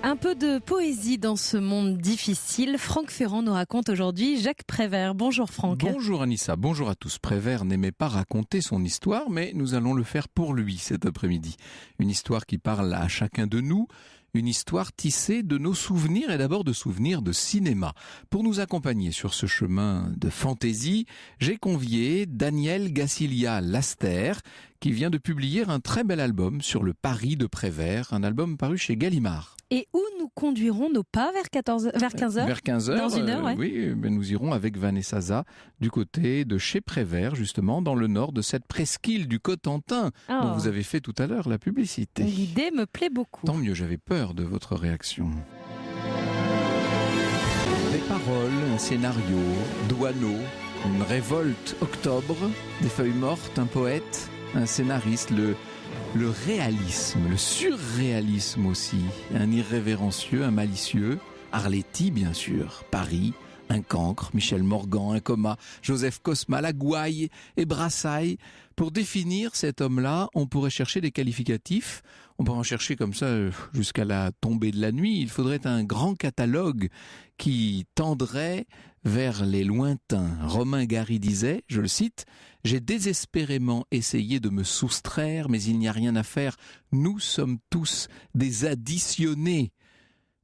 Un peu de poésie dans ce monde difficile. Franck Ferrand nous raconte aujourd'hui Jacques Prévert. Bonjour Franck. Bonjour Anissa, bonjour à tous. Prévert n'aimait pas raconter son histoire, mais nous allons le faire pour lui cet après-midi. Une histoire qui parle à chacun de nous, une histoire tissée de nos souvenirs et d'abord de souvenirs de cinéma. Pour nous accompagner sur ce chemin de fantaisie, j'ai convié Daniel Gassilia-Laster, qui vient de publier un très bel album sur le Paris de Prévert, un album paru chez Gallimard. Et où nous conduirons nos pas vers 15h Vers 15h, dans une heure, ouais. Oui, mais nous irons avec Vanessa Za du côté de chez Prévert, justement, dans le nord de cette presqu'île du Cotentin, dont vous avez fait tout à l'heure la publicité. L'idée me plaît beaucoup. Tant mieux, j'avais peur de votre réaction. Des paroles, un scénario, Douaneau, une révolte octobre, des feuilles mortes, un poète, un scénariste, le réalisme, le surréalisme aussi, un irrévérencieux, un malicieux, Arletty bien sûr, Paris, un cancre, Michel Morgan, un coma, Joseph Cosma, la gouaille et Brassailles. Pour définir cet homme-là, on pourrait chercher des qualificatifs, on pourrait en chercher comme ça jusqu'à la tombée de la nuit. Il faudrait un grand catalogue qui tendrait vers les lointains. Romain Gary disait, je le cite, « J'ai désespérément essayé de me soustraire, mais il n'y a rien à faire. Nous sommes tous des additionnés. »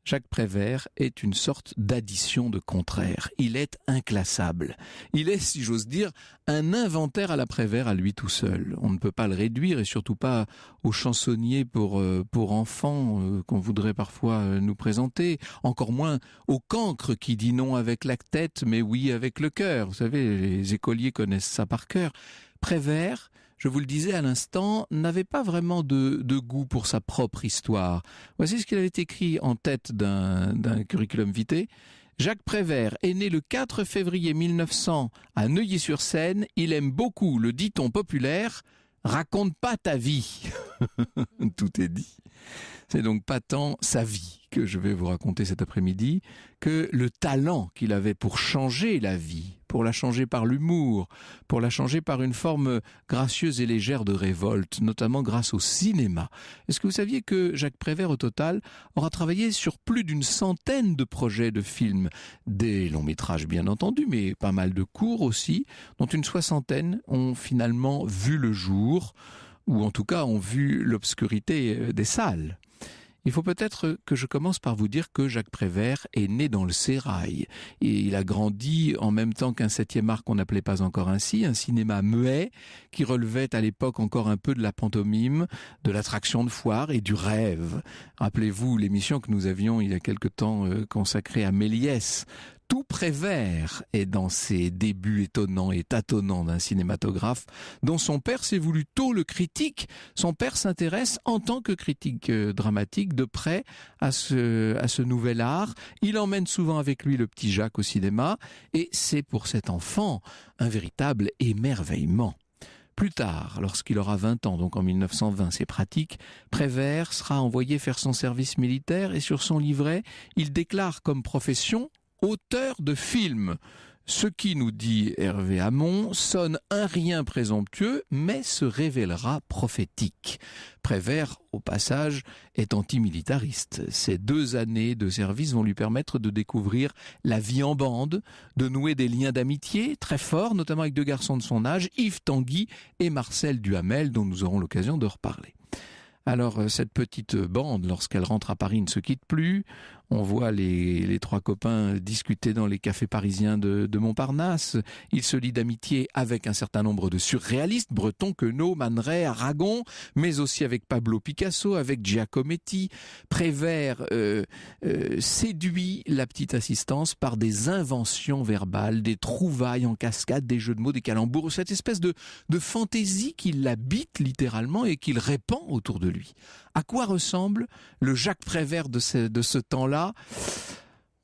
Jacques Prévert est une sorte d'addition de contraires. Il est inclassable. Il est, si j'ose dire, un inventaire à la Prévert à lui tout seul. On ne peut pas le réduire et surtout pas au chansonnier pour enfants qu'on voudrait parfois nous présenter. Encore moins au cancre qui dit non avec la tête mais oui avec le cœur. Vous savez, les écoliers connaissent ça par cœur. Prévert, je vous le disais à l'instant, n'avait pas vraiment de goût pour sa propre histoire. Voici ce qu'il avait écrit en tête d'un curriculum vitae. Jacques Prévert est né le 4 février 1900 à Neuilly-sur-Seine. Il aime beaucoup le dit-on populaire « Raconte pas ta vie ». Tout est dit. C'est donc pas tant sa vie que je vais vous raconter cet après-midi que le talent qu'il avait pour changer la vie, pour la changer par l'humour, pour la changer par une forme gracieuse et légère de révolte, notamment grâce au cinéma. Est-ce que vous saviez que Jacques Prévert, au total, aura travaillé sur plus d'une centaine de projets de films, des longs métrages bien entendu, mais pas mal de courts aussi, dont une soixantaine ont finalement vu le jour, ou en tout cas ont vu l'obscurité des salles. Il faut peut-être que je commence par vous dire que Jacques Prévert est né dans le sérail. Et il a grandi en même temps qu'un 7e art qu'on n'appelait pas encore ainsi, un cinéma muet qui relevait à l'époque encore un peu de la pantomime, de l'attraction de foire et du rêve. Rappelez-vous l'émission que nous avions il y a quelque temps consacrée à Méliès. Tout Prévert est dans ses débuts étonnants et tâtonnants d'un cinématographe dont son père s'est voulu tôt le critique. Son père s'intéresse en tant que critique dramatique de près à ce nouvel art. Il emmène souvent avec lui le petit Jacques au cinéma et c'est pour cet enfant un véritable émerveillement. Plus tard, lorsqu'il aura 20 ans, donc en 1920, c'est pratique, Prévert sera envoyé faire son service militaire et sur son livret, il déclare comme profession auteur de films. Ce qui, nous dit Hervé Hamon, sonne un rien présomptueux, mais se révélera prophétique. Prévert, au passage, est antimilitariste. Ces 2 années de service vont lui permettre de découvrir la vie en bande, de nouer des liens d'amitié très forts, notamment avec 2 garçons de son âge, Yves Tanguy et Marcel Duhamel, dont nous aurons l'occasion de reparler. Alors, cette petite bande, lorsqu'elle rentre à Paris, ne se quitte plus. On voit les 3 copains discuter dans les cafés parisiens de Montparnasse. Ils se lient d'amitié avec un certain nombre de surréalistes, Breton, Queneau, Man Ray, Aragon, mais aussi avec Pablo Picasso, avec Giacometti. Prévert séduit la petite assistance par des inventions verbales, des trouvailles en cascade, des jeux de mots, des calembours, cette espèce de fantaisie qui l'habite littéralement et qu'il répand autour de lui. À quoi ressemble le Jacques Prévert de ce temps-là ?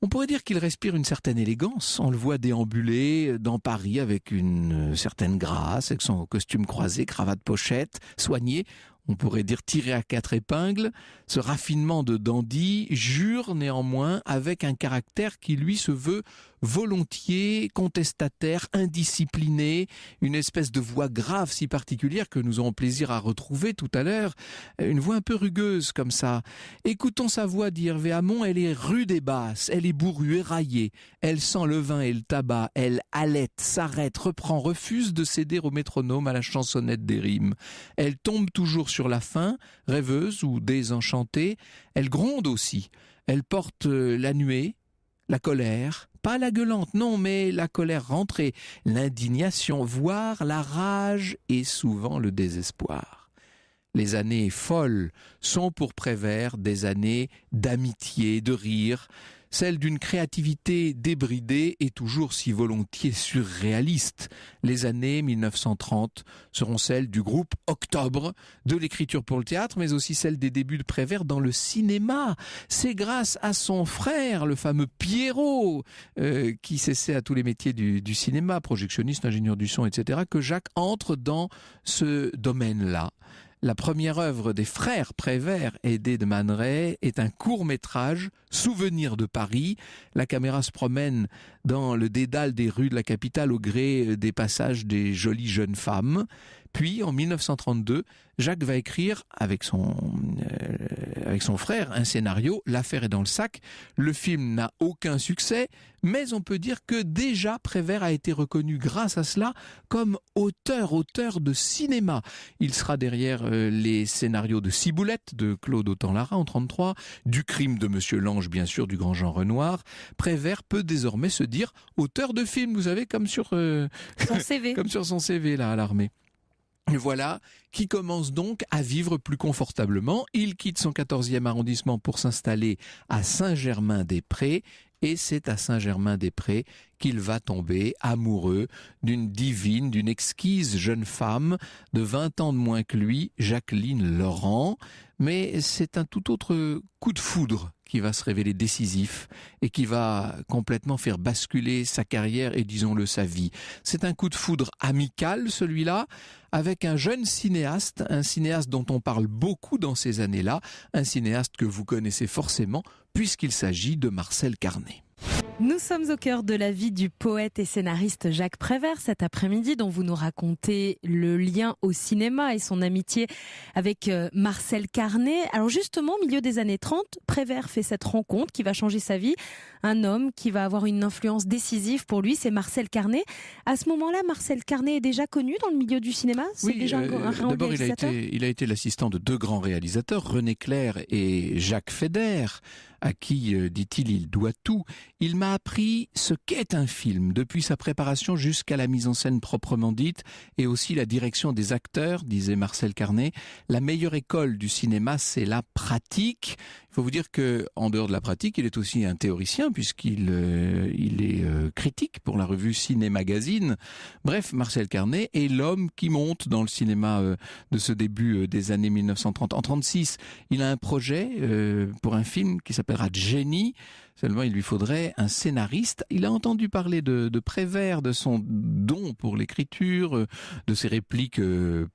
On pourrait dire qu'il respire une certaine élégance. On le voit déambuler dans Paris avec une certaine grâce, avec son costume croisé, cravate pochette, soigné. On pourrait dire tiré à 4 épingles. Ce raffinement de dandy jure néanmoins avec un caractère qui lui se veut volontiers contestataire, indiscipliné, une espèce de voix grave si particulière que nous aurons plaisir à retrouver tout à l'heure, une voix un peu rugueuse comme ça. Écoutons sa voix, dit Hervé Hamon, elle est rude et basse, elle est bourrue, éraillée, elle sent le vin et le tabac, elle halète, s'arrête, reprend, refuse de céder au métronome, à la chansonnette des rimes. Elle tombe toujours sur la fin, rêveuse ou désenchantée, elle gronde aussi, elle porte la nuée, la colère, pas la gueulante, non, mais la colère rentrée, l'indignation, voire la rage et souvent le désespoir. Les années folles sont pour Prévert des années d'amitié, de rire, celle d'une créativité débridée et toujours si volontiers surréaliste. Les années 1930 seront celles du groupe Octobre, de l'écriture pour le théâtre, mais aussi celles des débuts de Prévert dans le cinéma. C'est grâce à son frère, le fameux Pierrot, qui s'essaie à tous les métiers du cinéma, projectionniste, ingénieur du son, etc., que Jacques entre dans ce domaine-là. La première œuvre des frères Prévert, aidés de Man Ray, est un court-métrage, Souvenirs de Paris. La caméra se promène dans le dédale des rues de la capitale au gré des passages des jolies jeunes femmes. Puis, en 1932, Jacques va écrire avec son frère un scénario, L'affaire est dans le sac. Le film n'a aucun succès, mais on peut dire que déjà Prévert a été reconnu grâce à cela comme auteur de cinéma. Il sera derrière les scénarios de Ciboulette de Claude Autant-Lara en 1933, du Crime de Monsieur Lange, bien sûr, du grand Jean Renoir. Prévert peut désormais se dire auteur de films, vous savez, comme sur son CV. Comme sur son CV là à l'armée. Voilà, qui commence donc à vivre plus confortablement. Il quitte son 14e arrondissement pour s'installer à Saint-Germain-des-Prés. Et c'est à Saint-Germain-des-Prés qu'il va tomber amoureux d'une divine, d'une exquise jeune femme de 20 ans de moins que lui, Jacqueline Laurent. Mais c'est un tout autre coup de foudre qui va se révéler décisif et qui va complètement faire basculer sa carrière et, disons-le, sa vie. C'est un coup de foudre amical, celui-là, avec un jeune cinéaste, un cinéaste dont on parle beaucoup dans ces années-là, un cinéaste que vous connaissez forcément, puisqu'il s'agit de Marcel Carné. Nous sommes au cœur de la vie du poète et scénariste Jacques Prévert cet après-midi, dont vous nous racontez le lien au cinéma et son amitié avec Marcel Carné. Alors justement, au milieu des années 30, Prévert fait cette rencontre qui va changer sa vie. Un homme qui va avoir une influence décisive pour lui, c'est Marcel Carné. À ce moment-là, Marcel Carné est déjà connu dans le milieu du cinéma. C'est déjà un grand d'abord, réalisateur. il a été l'assistant de deux grands réalisateurs, René Clair et Jacques Feder, à qui, dit-il, il doit tout. Il m'a appris ce qu'est un film, depuis sa préparation jusqu'à la mise en scène proprement dite, et aussi la direction des acteurs, disait Marcel Carné. La meilleure école du cinéma, c'est la pratique. Il faut vous dire que, en dehors de la pratique, il est aussi un théoricien, puisqu'il est critique pour la revue Ciné Magazine. Bref, Marcel Carné est l'homme qui monte dans le cinéma de ce début des années 1930. En 1936, il a un projet pour un film qui s'appellera Jenny. Seulement, il lui faudrait un scénariste. Il a entendu parler de Prévert, de son don pour l'écriture, de ses répliques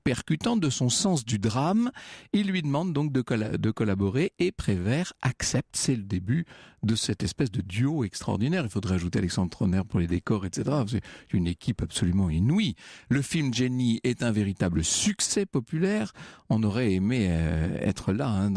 percutantes, de son sens du drame. Il lui demande donc de collaborer et Prévert accepte. C'est le début de cette espèce de duo extraordinaire. Il faudrait ajouter Alexandre Troner pour les décors, etc. C'est une équipe absolument inouïe. Le film Jenny est un véritable succès populaire. On aurait aimé être là.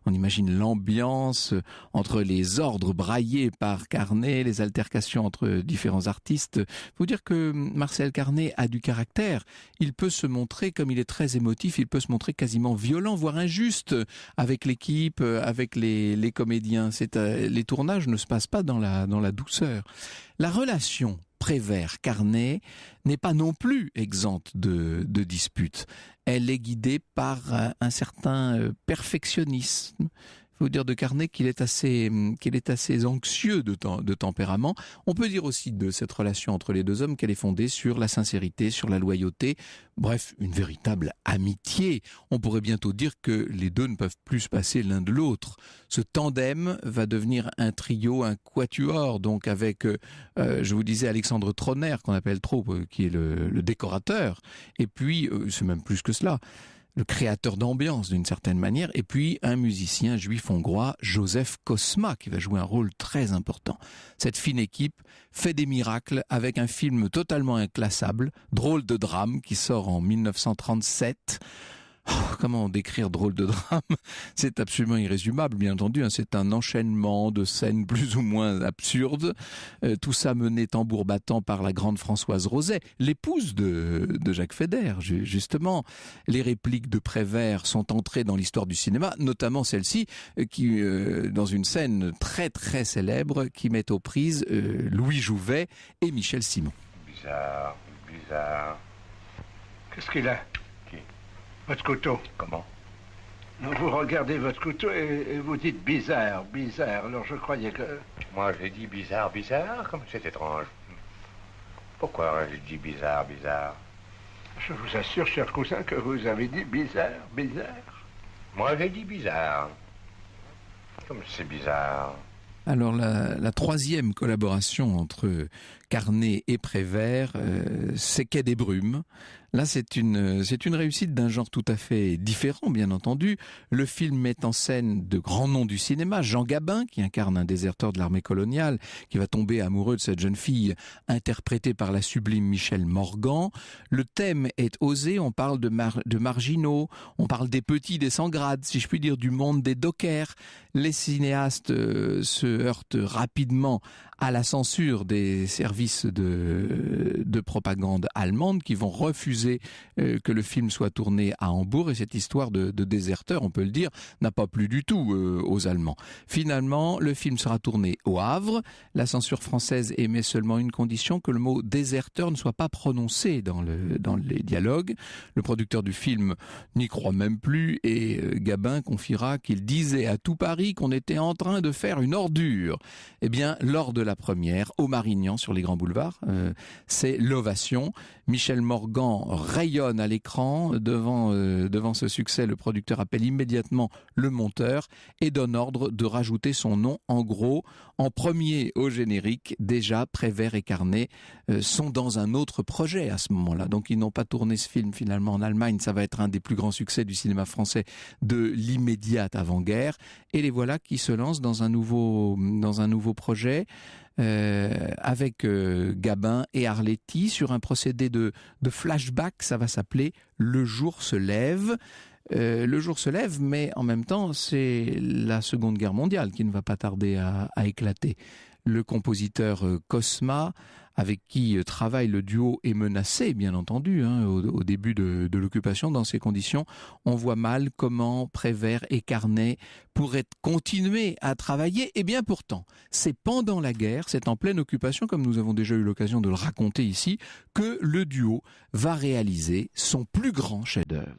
On imagine l'ambiance entre les ordres braillés par Carné, les altercations entre différents artistes. Faut dire que Marcel Carné a du caractère. Il peut se montrer, comme il est très émotif, il peut se montrer quasiment violent, voire injuste avec l'équipe, avec les comédiens. Les tournages ne se passent pas dans la douceur. La relation Prévert-Carné n'est pas non plus exempte de disputes. Elle est guidée par un certain perfectionnisme. Il faut dire de Carné qu'il est assez anxieux de tempérament. On peut dire aussi de cette relation entre les deux hommes qu'elle est fondée sur la sincérité, sur la loyauté. Bref, une véritable amitié. On pourrait bientôt dire que les deux ne peuvent plus se passer l'un de l'autre. Ce tandem va devenir un trio, un quatuor, donc avec, je vous disais, Alexandre Troner, qu'on appelle trop, qui est le décorateur. Et puis, c'est même plus que cela. le créateur d'ambiance d'une certaine manière, et puis un musicien juif hongrois, Joseph Kosma, qui va jouer un rôle très important. Cette fine équipe fait des miracles avec un film totalement inclassable, Drôle de drame, qui sort en 1937. Oh, comment décrire Drôle de drame? C'est absolument irrésumable, bien entendu. C'est un enchaînement de scènes plus ou moins absurdes. Tout ça mené tambour battant par la grande Françoise Roset, l'épouse de Jacques Feder, justement. Les répliques de Prévert sont entrées dans l'histoire du cinéma, notamment celle-ci, qui, dans une scène très très célèbre, qui met aux prises Louis Jouvet et Michel Simon. Bizarre, bizarre. Qu'est-ce qu'il a? Qui? Votre couteau. Comment? Vous regardez votre couteau et vous dites bizarre, bizarre. Alors je croyais que... Moi, j'ai dit bizarre, bizarre, comme c'est étrange. Pourquoi j'ai dit bizarre, bizarre? Je vous assure, cher cousin, que vous avez dit bizarre, bizarre. Moi, j'ai dit bizarre. Comme c'est bizarre. Alors la troisième collaboration entre Carné et Prévert, c'est Quai des Brumes. Là, c'est une réussite d'un genre tout à fait différent, bien entendu. Le film met en scène de grands noms du cinéma. Jean Gabin, qui incarne un déserteur de l'armée coloniale, qui va tomber amoureux de cette jeune fille, interprétée par la sublime Michèle Morgan. Le thème est osé, on parle de marginaux, on parle des petits, des sans-grades, si je puis dire, du monde des dockers. Les cinéastes se heurtent rapidement à la censure des services de propagande allemande qui vont refuser que le film soit tourné à Hambourg, et cette histoire de déserteur, on peut le dire, n'a pas plu du tout aux Allemands. Finalement, le film sera tourné au Havre. La censure française émet seulement une condition, que le mot déserteur ne soit pas prononcé dans les dialogues. Le producteur du film n'y croit même plus, et Gabin confiera qu'il disait à tout Paris qu'on était en train de faire une ordure. Eh bien, lors de la première, au Marignan, sur les grands boulevards, c'est l'ovation. Michel Morgan rayonne à l'écran. Devant ce succès, le producteur appelle immédiatement le monteur et donne ordre de rajouter son nom. En gros, en premier au générique, déjà Prévert et Carné sont dans un autre projet à ce moment-là. Donc ils n'ont pas tourné ce film finalement en Allemagne. Ça va être un des plus grands succès du cinéma français de l'immédiate avant-guerre. Et les voilà qui se lancent dans un nouveau projet. Avec Gabin et Arletty sur un procédé de flashback. Ça va s'appeler Le jour se lève. Le jour se lève, mais en même temps, c'est la Seconde Guerre mondiale qui ne va pas tarder à éclater. Le compositeur Kosma, avec qui travaille le duo, est menacé, bien entendu, au début de l'occupation. Dans ces conditions, on voit mal comment Prévert et Carnet pourraient continuer à travailler. Et bien pourtant, c'est pendant la guerre, c'est en pleine occupation, comme nous avons déjà eu l'occasion de le raconter ici, que le duo va réaliser son plus grand chef-d'œuvre.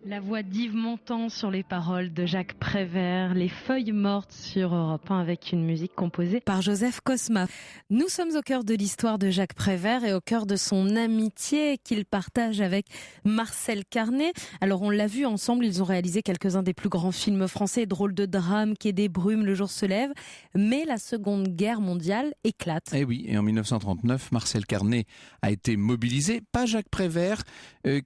La voix d'Yves Montand sur les paroles de Jacques Prévert, Les Feuilles mortes sur Europe 1 avec une musique composée par Joseph Cosma. Nous sommes au cœur de l'histoire de Jacques Prévert et au cœur de son amitié qu'il partage avec Marcel Carné. Alors on l'a vu ensemble, ils ont réalisé quelques-uns des plus grands films français, Drôle de drame, Quai des brumes, Le jour se lève. Mais la Seconde Guerre mondiale éclate. Eh oui, et en 1939, Marcel Carné a été mobilisé, pas Jacques Prévert,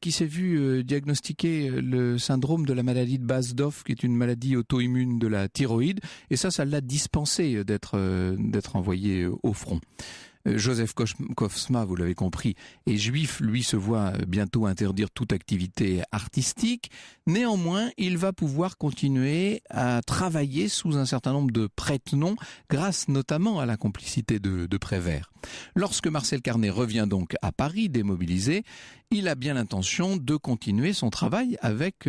qui s'est vu diagnostiquer le syndrome de la maladie de Basdorf, qui est une maladie auto-immune de la thyroïde, et ça l'a dispensé d'être envoyé au front. Joseph Cosma, vous l'avez compris, est juif, lui se voit bientôt interdire toute activité artistique. Néanmoins, il va pouvoir continuer à travailler sous un certain nombre de prête-noms, grâce notamment à la complicité de Prévert. Lorsque Marcel Carné revient donc à Paris, démobilisé, il a bien l'intention de continuer son travail avec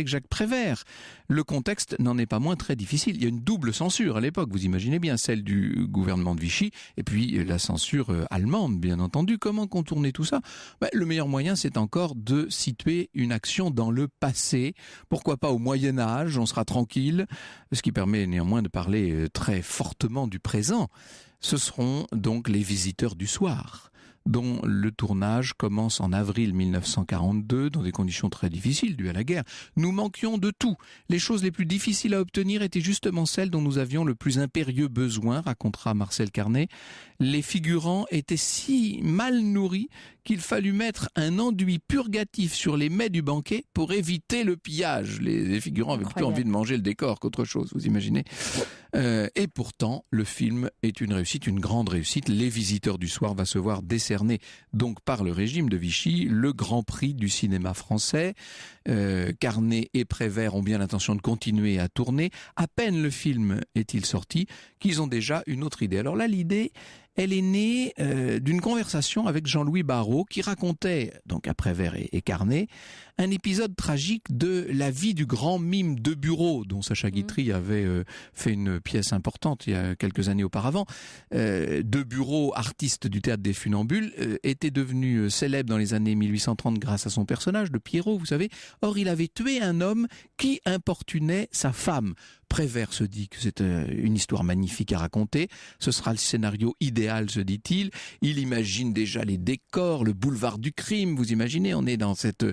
Jacques Prévert. Le contexte n'en est pas moins très difficile. Il y a une double censure à l'époque, vous imaginez bien, celle du gouvernement de Vichy et puis la censure allemande, bien entendu. Comment contourner tout ça ? Le meilleur moyen, c'est encore de situer une action dans le passé. Pourquoi pas au Moyen-Âge, on sera tranquille, ce qui permet néanmoins de parler très fortement du présent. Ce seront donc Les Visiteurs du soir, dont le tournage commence en avril 1942 dans des conditions très difficiles dues à la guerre. Nous manquions de tout. Les choses les plus difficiles à obtenir étaient justement celles dont nous avions le plus impérieux besoin, racontera Marcel Carné. Les figurants étaient si mal nourris qu'il fallut mettre un enduit purgatif sur les mets du banquet pour éviter le pillage. Les figurants avaient plutôt envie de manger le décor qu'autre chose, vous imaginez. Et pourtant, le film est une réussite, une grande réussite. Les Visiteurs du soir va se voir décerner donc par le régime de Vichy le Grand Prix du cinéma français. Carné et Prévert ont bien l'intention de continuer à tourner. À peine le film est-il sorti qu'ils ont déjà une autre idée. Alors là, l'idée, elle est née d'une conversation avec Jean-Louis Barrault qui racontait, donc à Prévert et Carné, un épisode tragique de la vie du grand mime de Bureau, dont Sacha Guitry avait fait une pièce importante il y a quelques années auparavant. De Bureau, artiste du théâtre des Funambules, était devenu célèbre dans les années 1830 grâce à son personnage de Pierrot, vous savez. Or, il avait tué un homme qui importunait sa femme. Prévert se dit que c'est une histoire magnifique à raconter. Ce sera le scénario idéal, se dit-il. Il imagine déjà les décors, le boulevard du crime. Vous imaginez, on est dans cette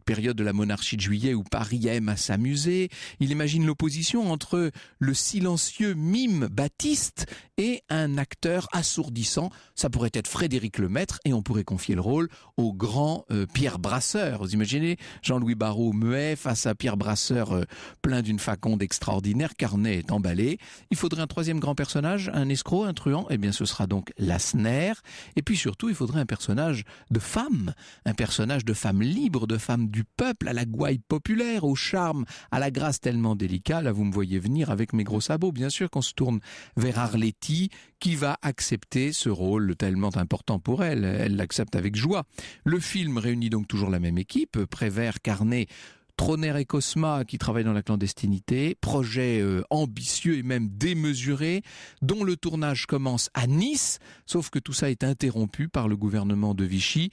période de la monarchie de Juillet où Paris aime à s'amuser. Il imagine l'opposition entre le silencieux mime Baptiste et un acteur assourdissant. Ça pourrait être Frédéric Lemaître et on pourrait confier le rôle au grand Pierre Brasseur. Vous imaginez Jean-Louis Barrault muet face à Pierre Brasseur plein d'une faconde extraordinaire. Carné est emballé. Il faudrait un troisième grand personnage, un escroc, un truand. Eh bien, ce sera donc Lassner. Et puis surtout, il faudrait un personnage de femme libre, de femme du peuple, à la gouaille populaire, au charme, à la grâce tellement délicat. Là, vous me voyez venir avec mes gros sabots. Bien sûr qu'on se tourne vers Arletty, qui va accepter ce rôle tellement important pour elle. Elle l'accepte avec joie. Le film réunit donc toujours la même équipe, Prévert, Carné, Troner et Cosma qui travaillent dans la clandestinité, projet ambitieux et même démesuré, dont le tournage commence à Nice, sauf que tout ça est interrompu par le gouvernement de Vichy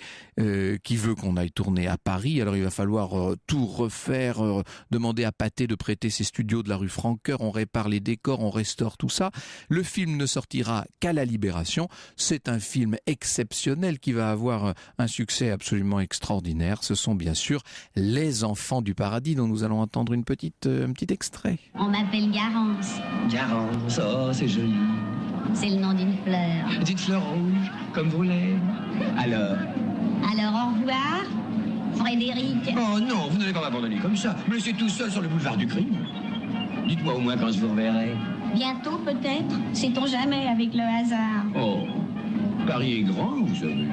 qui veut qu'on aille tourner à Paris. Alors il va falloir tout refaire, demander à Pathé de prêter ses studios de la rue Francoeur, on répare les décors, on restaure tout ça. Le film ne sortira qu'à la Libération. C'est un film exceptionnel qui va avoir un succès absolument extraordinaire. Ce sont bien sûr Les Enfants du Paradis dont nous allons entendre un petit extrait. On m'appelle Garance. Garance, oh c'est joli. C'est le nom d'une fleur. D'une fleur rouge, comme vos lèvres. Alors au revoir, Frédéric. Oh non, vous n'allez pas m'abandonner comme ça. Me laisser tout seul sur le boulevard du crime. Dites-moi au moins quand je vous reverrai. Bientôt peut-être, sait-on jamais avec le hasard. Oh, Paris est grand, vous savez.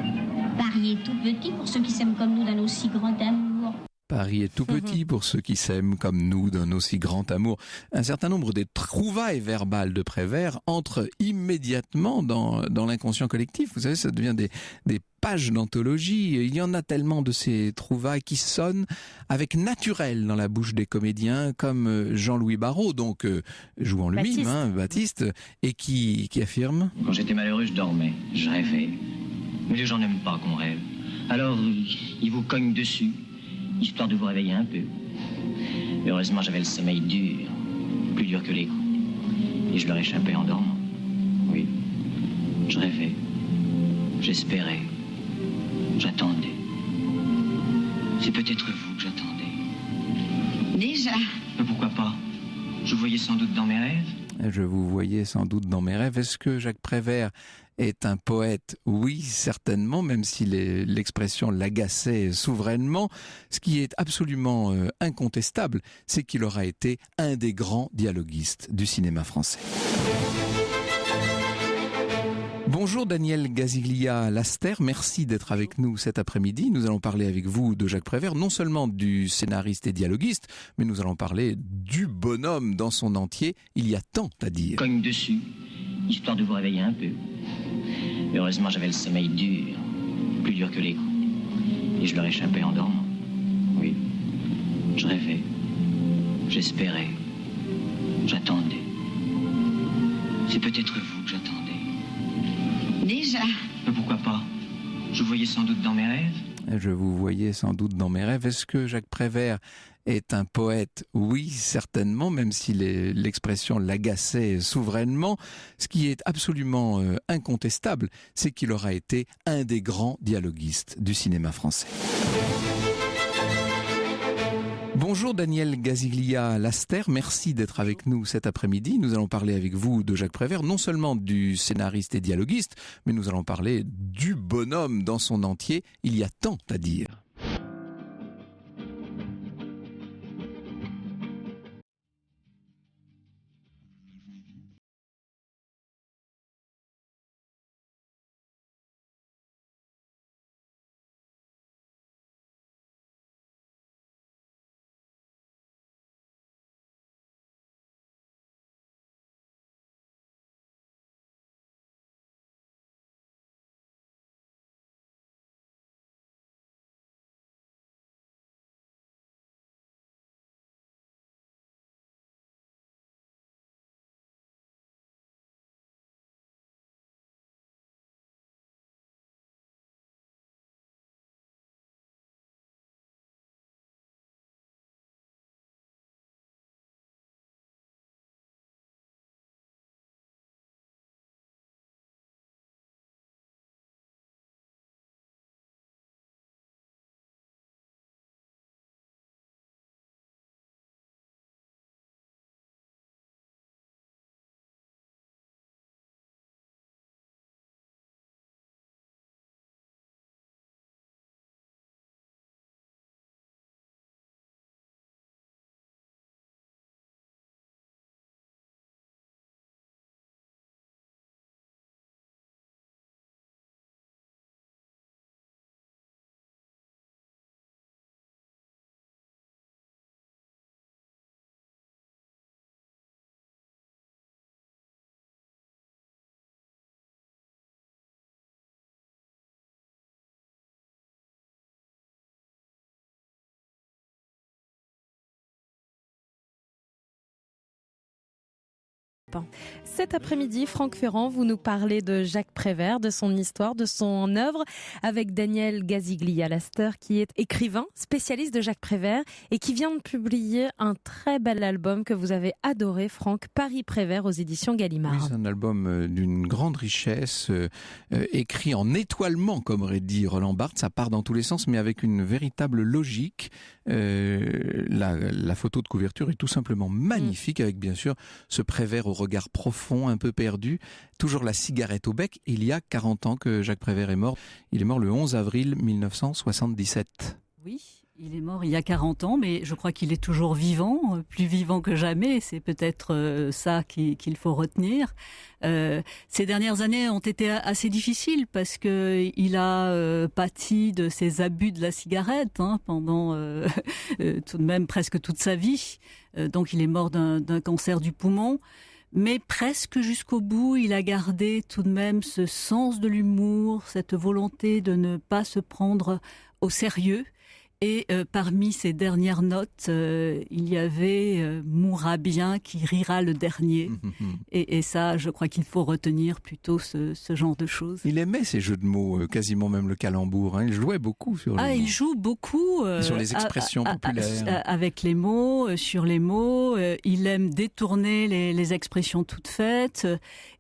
Paris est tout petit pour ceux qui s'aiment comme nous d'un aussi grand amour. Paris est tout petit pour ceux qui s'aiment comme nous d'un aussi grand amour. Un certain nombre des trouvailles verbales de Prévert entrent immédiatement dans l'inconscient collectif. Vous savez, ça devient des pages d'anthologie. Il y en a tellement de ces trouvailles qui sonnent avec naturel dans la bouche des comédiens, comme Jean-Louis Barrault, donc jouant le mime, Baptiste, et qui affirme: Quand j'étais malheureux, je dormais, je rêvais. Mais les gens n'aiment pas qu'on rêve. Alors, ils vous cognent dessus, histoire de vous réveiller un peu. Heureusement, j'avais le sommeil dur, plus dur que les coups. Et je leur échappais en dormant. Oui, je rêvais, j'espérais, j'attendais. C'est peut-être vous que j'attendais. Déjà. Mais pourquoi pas? Je vous voyais sans doute dans mes rêves. Je vous voyais sans doute dans mes rêves. Est-ce que Jacques Prévert est un poète? Oui, certainement, même si l'expression l'agaçait souverainement. Ce qui est absolument incontestable, c'est qu'il aura été un des grands dialoguistes du cinéma français. Bonjour Daniel Gaziglia-Laster, merci d'être avec nous cet après-midi. Nous allons parler avec vous de Jacques Prévert, non seulement du scénariste et dialoguiste, mais nous allons parler du bonhomme dans son entier. Il y a tant à dire. Cogne dessus, histoire de vous réveiller un peu. Heureusement, j'avais le sommeil dur, plus dur que les coups. Et je leur échappais en dormant. Oui, je rêvais, j'espérais, j'attendais. C'est peut-être vous que j'attendais. Déjà. Mais pourquoi pas? Je vous voyais sans doute dans mes rêves. Je vous voyais sans doute dans mes rêves. Est-ce que Jacques Prévert est un poète? Oui, certainement, même si l'expression l'agaçait souverainement. Ce qui est absolument incontestable, c'est qu'il aura été un des grands dialoguistes du cinéma français. Bonjour Daniel Gaziglia-Laster, merci d'être avec nous cet après-midi. Nous allons parler avec vous de Jacques Prévert, non seulement du scénariste et dialoguiste, mais nous allons parler du bonhomme dans son entier. Il y a tant à dire. Cet après-midi, Franck Ferrand, vous nous parlez de Jacques Prévert, de son histoire, de son œuvre, avec Daniel Gaziglia-Laster, qui est écrivain, spécialiste de Jacques Prévert, et qui vient de publier un très bel album que vous avez adoré, Franck, Paris-Prévert, aux éditions Gallimard. Oui, c'est un album d'une grande richesse, écrit en étoilement, comme aurait dit Roland Barthes. Ça part dans tous les sens, mais avec une véritable logique. La photo de couverture est tout simplement magnifique, avec bien sûr ce Prévert au regard profond, un peu perdu, toujours la cigarette au bec. Il y a 40 ans que Jacques Prévert est mort. Il est mort le 11 avril 1977. Oui, il est mort il y a 40 ans, mais je crois qu'il est toujours vivant, plus vivant que jamais. C'est peut-être ça qu'il faut retenir. Ces dernières années ont été assez difficiles parce que il a pâti de ces abus de la cigarette pendant tout de même presque toute sa vie. Donc il est mort d'un cancer du poumon. Mais presque jusqu'au bout, il a gardé tout de même ce sens de l'humour, cette volonté de ne pas se prendre au sérieux. Et parmi ses dernières notes, il y avait mourra bien qui rira le dernier. Et ça, je crois qu'il faut retenir plutôt ce genre de choses. Il aimait ces jeux de mots, quasiment même le calembour. Hein. Il jouait beaucoup sur les mots. Il joue beaucoup sur les expressions populaires. Avec les mots, sur les mots. Il aime détourner les expressions toutes faites.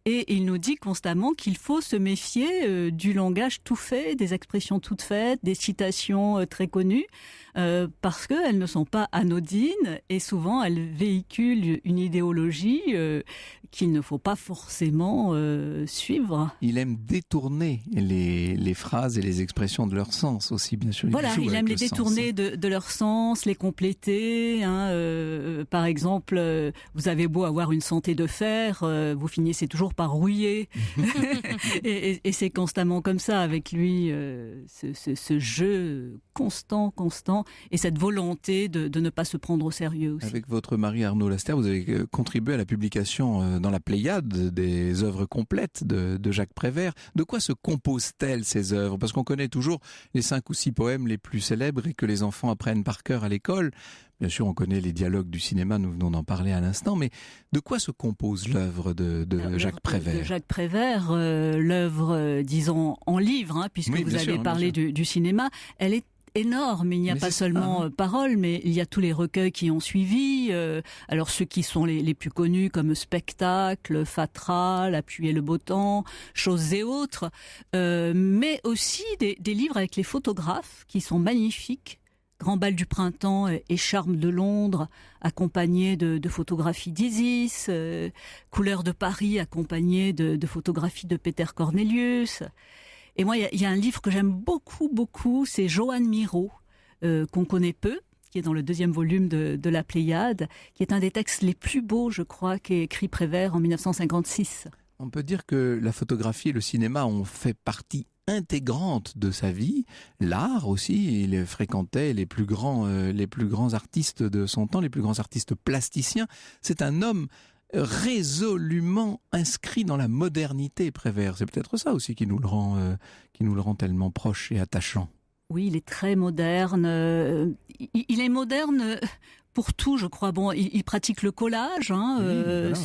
Et il nous dit constamment qu'il faut se méfier du langage tout fait, des expressions toutes faites, des citations très connues, parce qu'elles ne sont pas anodines et souvent elles véhiculent une idéologie qu'il ne faut pas forcément suivre. Il aime détourner les phrases et les expressions de leur sens aussi, bien sûr. Il aime les détourner de leur sens, les compléter. Par exemple, vous avez beau avoir une santé de fer, vous finissez toujours par rouiller. et c'est constamment comme ça avec lui, ce jeu constant, et cette volonté de ne pas se prendre au sérieux aussi. Avec votre mari Arnaud Laster, vous avez contribué à la publication dans la Pléiade des œuvres complètes de Jacques Prévert. De quoi se composent-elles ces œuvres? Parce qu'on connaît toujours les 5 ou 6 poèmes les plus célèbres et que les enfants apprennent par cœur à l'école. Bien sûr, on connaît les dialogues du cinéma, nous venons d'en parler à l'instant, mais de quoi se compose l'œuvre de Jacques Prévert? De Jacques Prévert, l'œuvre, disons, en livre, puisque vous avez parlé du cinéma, elle est énorme. Il n'y a pas seulement paroles, mais il y a tous les recueils qui ont suivi. Alors ceux qui sont les plus connus comme Spectacle, Fatras, La pluie et le beau temps, Choses et autres, mais aussi des livres avec les photographes qui sont magnifiques. Grand bal du printemps et Charme de Londres, accompagné de photographies d'Isis, Couleurs de Paris, accompagné de photographies de Peter Cornelius. Et moi, il y a un livre que j'aime beaucoup, c'est Joanne Miro, qu'on connaît peu, qui est dans le 2e volume de la Pléiade, qui est un des textes les plus beaux, je crois, qu'ait écrit Prévert en 1956. On peut dire que la photographie et le cinéma ont fait partie intégrante de sa vie. L'art aussi, il fréquentait les plus grands artistes de son temps, les plus grands artistes plasticiens. C'est un homme résolument inscrit dans la modernité, Prévert. C'est peut-être ça aussi qui nous le rend tellement proche et attachant. Oui, il est très moderne. Il est moderne pour tout, je crois. Bon, il pratique le collage.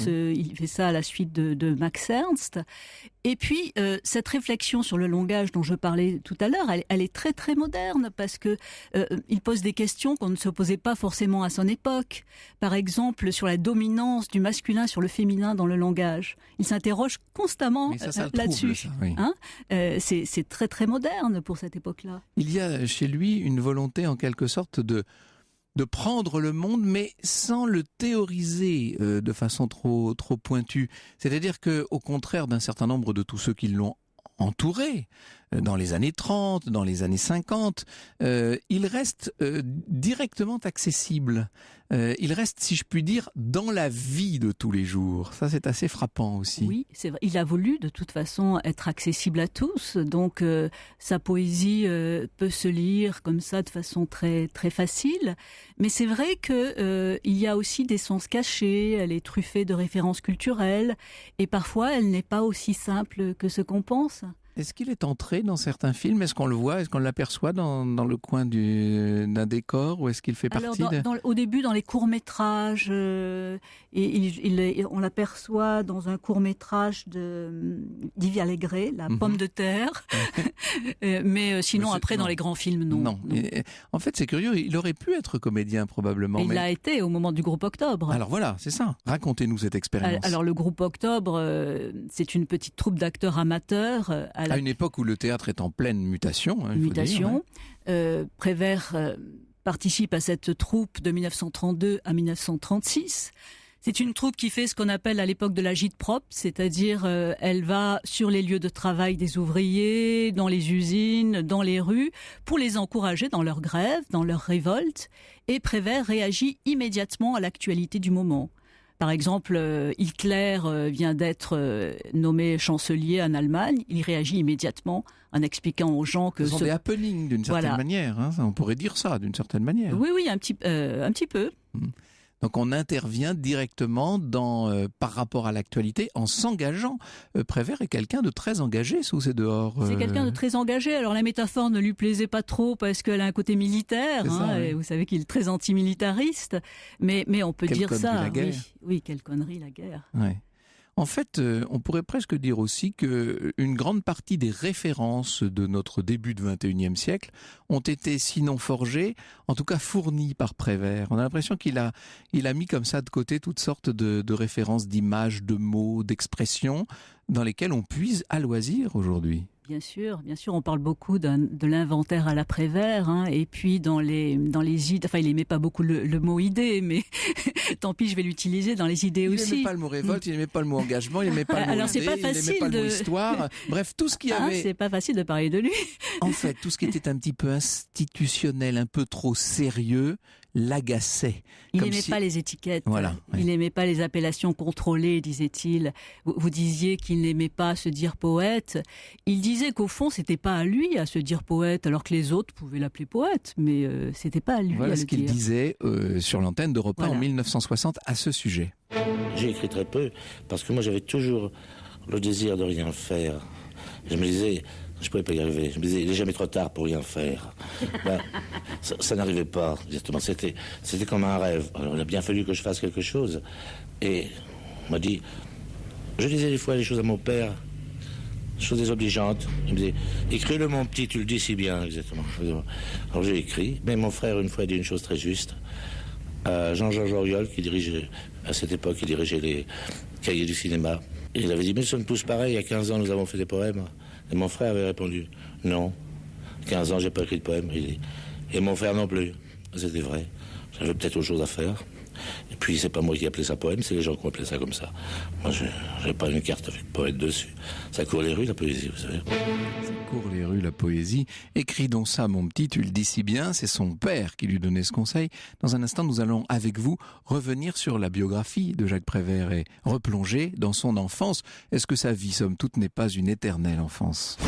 Il fait ça à la suite de Max Ernst. Et puis, cette réflexion sur le langage dont je parlais tout à l'heure, elle est très très moderne parce que il pose des questions qu'on ne se posait pas forcément à son époque. Par exemple, sur la dominance du masculin sur le féminin dans le langage. Il s'interroge constamment là-dessus. C'est très très moderne pour cette époque-là. Il y a chez lui une volonté en quelque sorte de prendre le monde, mais sans le théoriser de façon trop pointue. C'est-à-dire que, au contraire d'un certain nombre de tous ceux qui l'ont entouré, dans les années 30, dans les années 50, il reste directement accessible. Il reste, si je puis dire, dans la vie de tous les jours. Ça, c'est assez frappant aussi. Oui, c'est vrai. Il a voulu, de toute façon, être accessible à tous. Donc, sa poésie peut se lire comme ça, de façon très, très facile. Mais c'est vrai que il y a aussi des sens cachés. Elle est truffée de références culturelles. Et parfois, elle n'est pas aussi simple que ce qu'on pense. Est-ce qu'il est entré dans certains films? Est-ce qu'on le voit? Est-ce qu'on l'aperçoit dans le coin d'un décor? Ou est-ce qu'il fait partie au début, dans les courts-métrages, on l'aperçoit dans un court-métrage d'Yves Allégret, La pomme de terre. Mais sinon, après, dans les grands films, non. En fait, c'est curieux. Il aurait pu être comédien, probablement. Il l'a été au moment du Groupe Octobre. Alors voilà, c'est ça. Racontez-nous cette expérience. Alors, le Groupe Octobre, c'est une petite troupe d'acteurs amateurs à une époque où le théâtre est en pleine mutation. Prévert participe à cette troupe de 1932 à 1936. C'est une troupe qui fait ce qu'on appelle à l'époque de la gîte propre, c'est-à-dire elle va sur les lieux de travail des ouvriers, dans les usines, dans les rues, pour les encourager dans leur grève, dans leur révolte. Et Prévert réagit immédiatement à l'actualité du moment. Par exemple, Hitler vient d'être nommé chancelier en Allemagne. Il réagit immédiatement en expliquant aux gens que... Ce sont des happenings d'une certaine manière. On pourrait dire ça d'une certaine manière. Oui, un petit peu. Donc on intervient directement par rapport à l'actualité en s'engageant. Prévert est quelqu'un de très engagé sous ses dehors. C'est quelqu'un de très engagé. Alors la métaphore ne lui plaisait pas trop parce qu'elle a un côté militaire. Ça, oui. Et vous savez qu'il est très antimilitariste. Mais on peut dire ça. La guerre. Oui, quelle connerie la guerre. Ouais. En fait, on pourrait presque dire aussi qu'une grande partie des références de notre début de 21e siècle ont été, sinon forgées, en tout cas fournies par Prévert. On a l'impression qu'il a mis comme ça de côté toutes sortes de références, d'images, de mots, d'expressions dans lesquelles on puise à loisir aujourd'hui. Bien sûr, on parle beaucoup de l'inventaire à la Prévert, et puis dans les idées, enfin il aimait pas beaucoup le mot idée, mais tant pis, je vais l'utiliser dans les idées aussi. Il n'aimait pas le mot révolte, il n'aimait pas le mot engagement, il n'aimait pas le mot idée, il n'aimait pas le mot histoire. Bref, tout ce qui avait... c'est pas facile de parler de lui. En fait, tout ce qui était un petit peu institutionnel, un peu trop sérieux, l'agaçait. Il n'aimait pas les étiquettes. Voilà, il n'aimait pas les appellations contrôlées, disait-il. Vous disiez qu'il n'aimait pas se dire poète. Il disait qu'au fond, c'était pas à lui à se dire poète, alors que les autres pouvaient l'appeler poète, mais c'était pas à lui à le dire. Voilà ce qu'il disait sur l'antenne d'Europe 1 en 1960 à ce sujet. J'ai écrit très peu parce que moi j'avais toujours le désir de rien faire. Je me disais, je pouvais pas y arriver. Je me disais, il est jamais trop tard pour rien faire. Ben, ça n'arrivait pas, exactement. C'était comme un rêve. Alors, il a bien fallu que je fasse quelque chose. Et on m'a dit, je disais des fois des choses à mon père, des choses désobligeantes. Il me disait, écris-le mon petit, tu le dis si bien, exactement. Alors j'ai écrit, mais mon frère une fois a dit une chose très juste. Jean-Georges Auriol, qui dirigeait, à cette époque, il dirigeait les cahiers du cinéma. Et il avait dit, mais nous sommes tous pareils, il y a 15 ans, nous avons fait des poèmes. Et mon frère avait répondu, non, 15 ans, j'ai pas écrit de poème. Et mon frère non plus. C'était vrai. J'avais peut-être autre chose à faire. Et puis, c'est pas moi qui appelais ça poème, c'est les gens qui ont appelé ça comme ça. Moi, j'ai pas une carte avec poète dessus. Ça court les rues, la poésie, vous savez. Ça court les rues, la poésie. Écris donc ça, mon petit, tu le dis si bien. C'est son père qui lui donnait ce conseil. Dans un instant, nous allons, avec vous, revenir sur la biographie de Jacques Prévert et replonger dans son enfance. Est-ce que sa vie, somme toute, n'est pas une éternelle enfance ?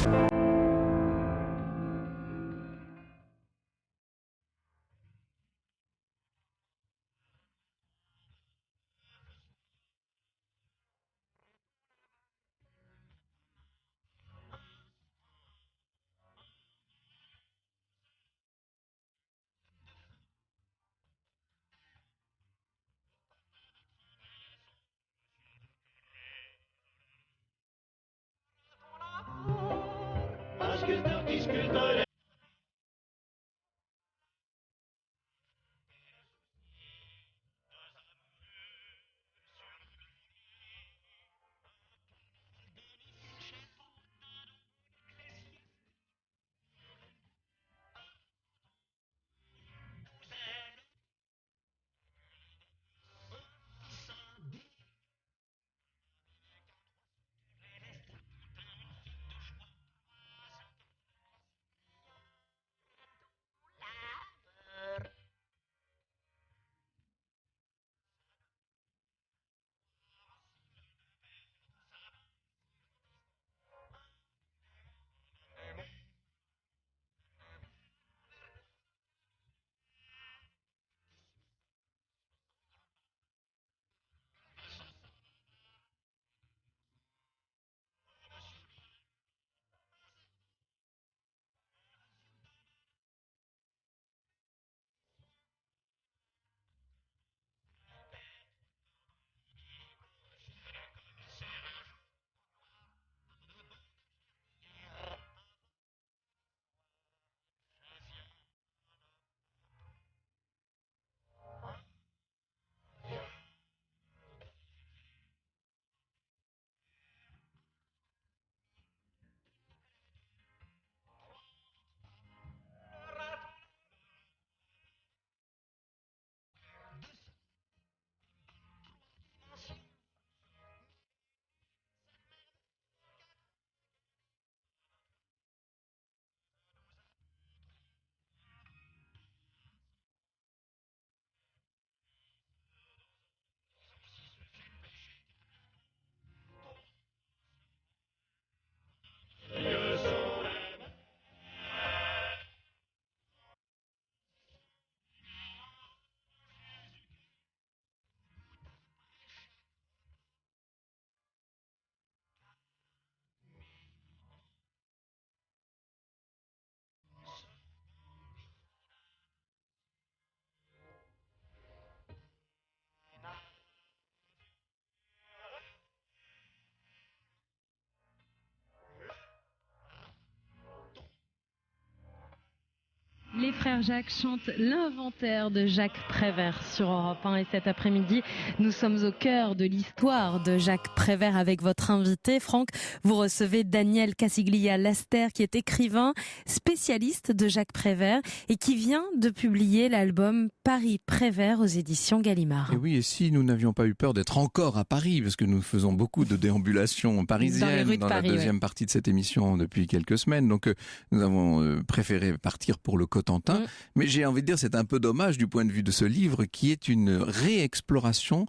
frère Jacques chante l'inventaire de Jacques Prévert sur Europe 1. Et cet après-midi, nous sommes au cœur de l'histoire de Jacques Prévert avec votre invité. Franck, vous recevez Daniel Cassiglia-Laster, qui est écrivain, spécialiste de Jacques Prévert et qui vient de publier l'album Paris Prévert aux éditions Gallimard. Et oui, et si nous n'avions pas eu peur d'être encore à Paris, parce que nous faisons beaucoup de déambulations parisiennes dans la deuxième partie de cette émission depuis quelques semaines, donc nous avons préféré partir pour le Cotentin. Mais j'ai envie de dire, c'est un peu dommage du point de vue de ce livre qui est une réexploration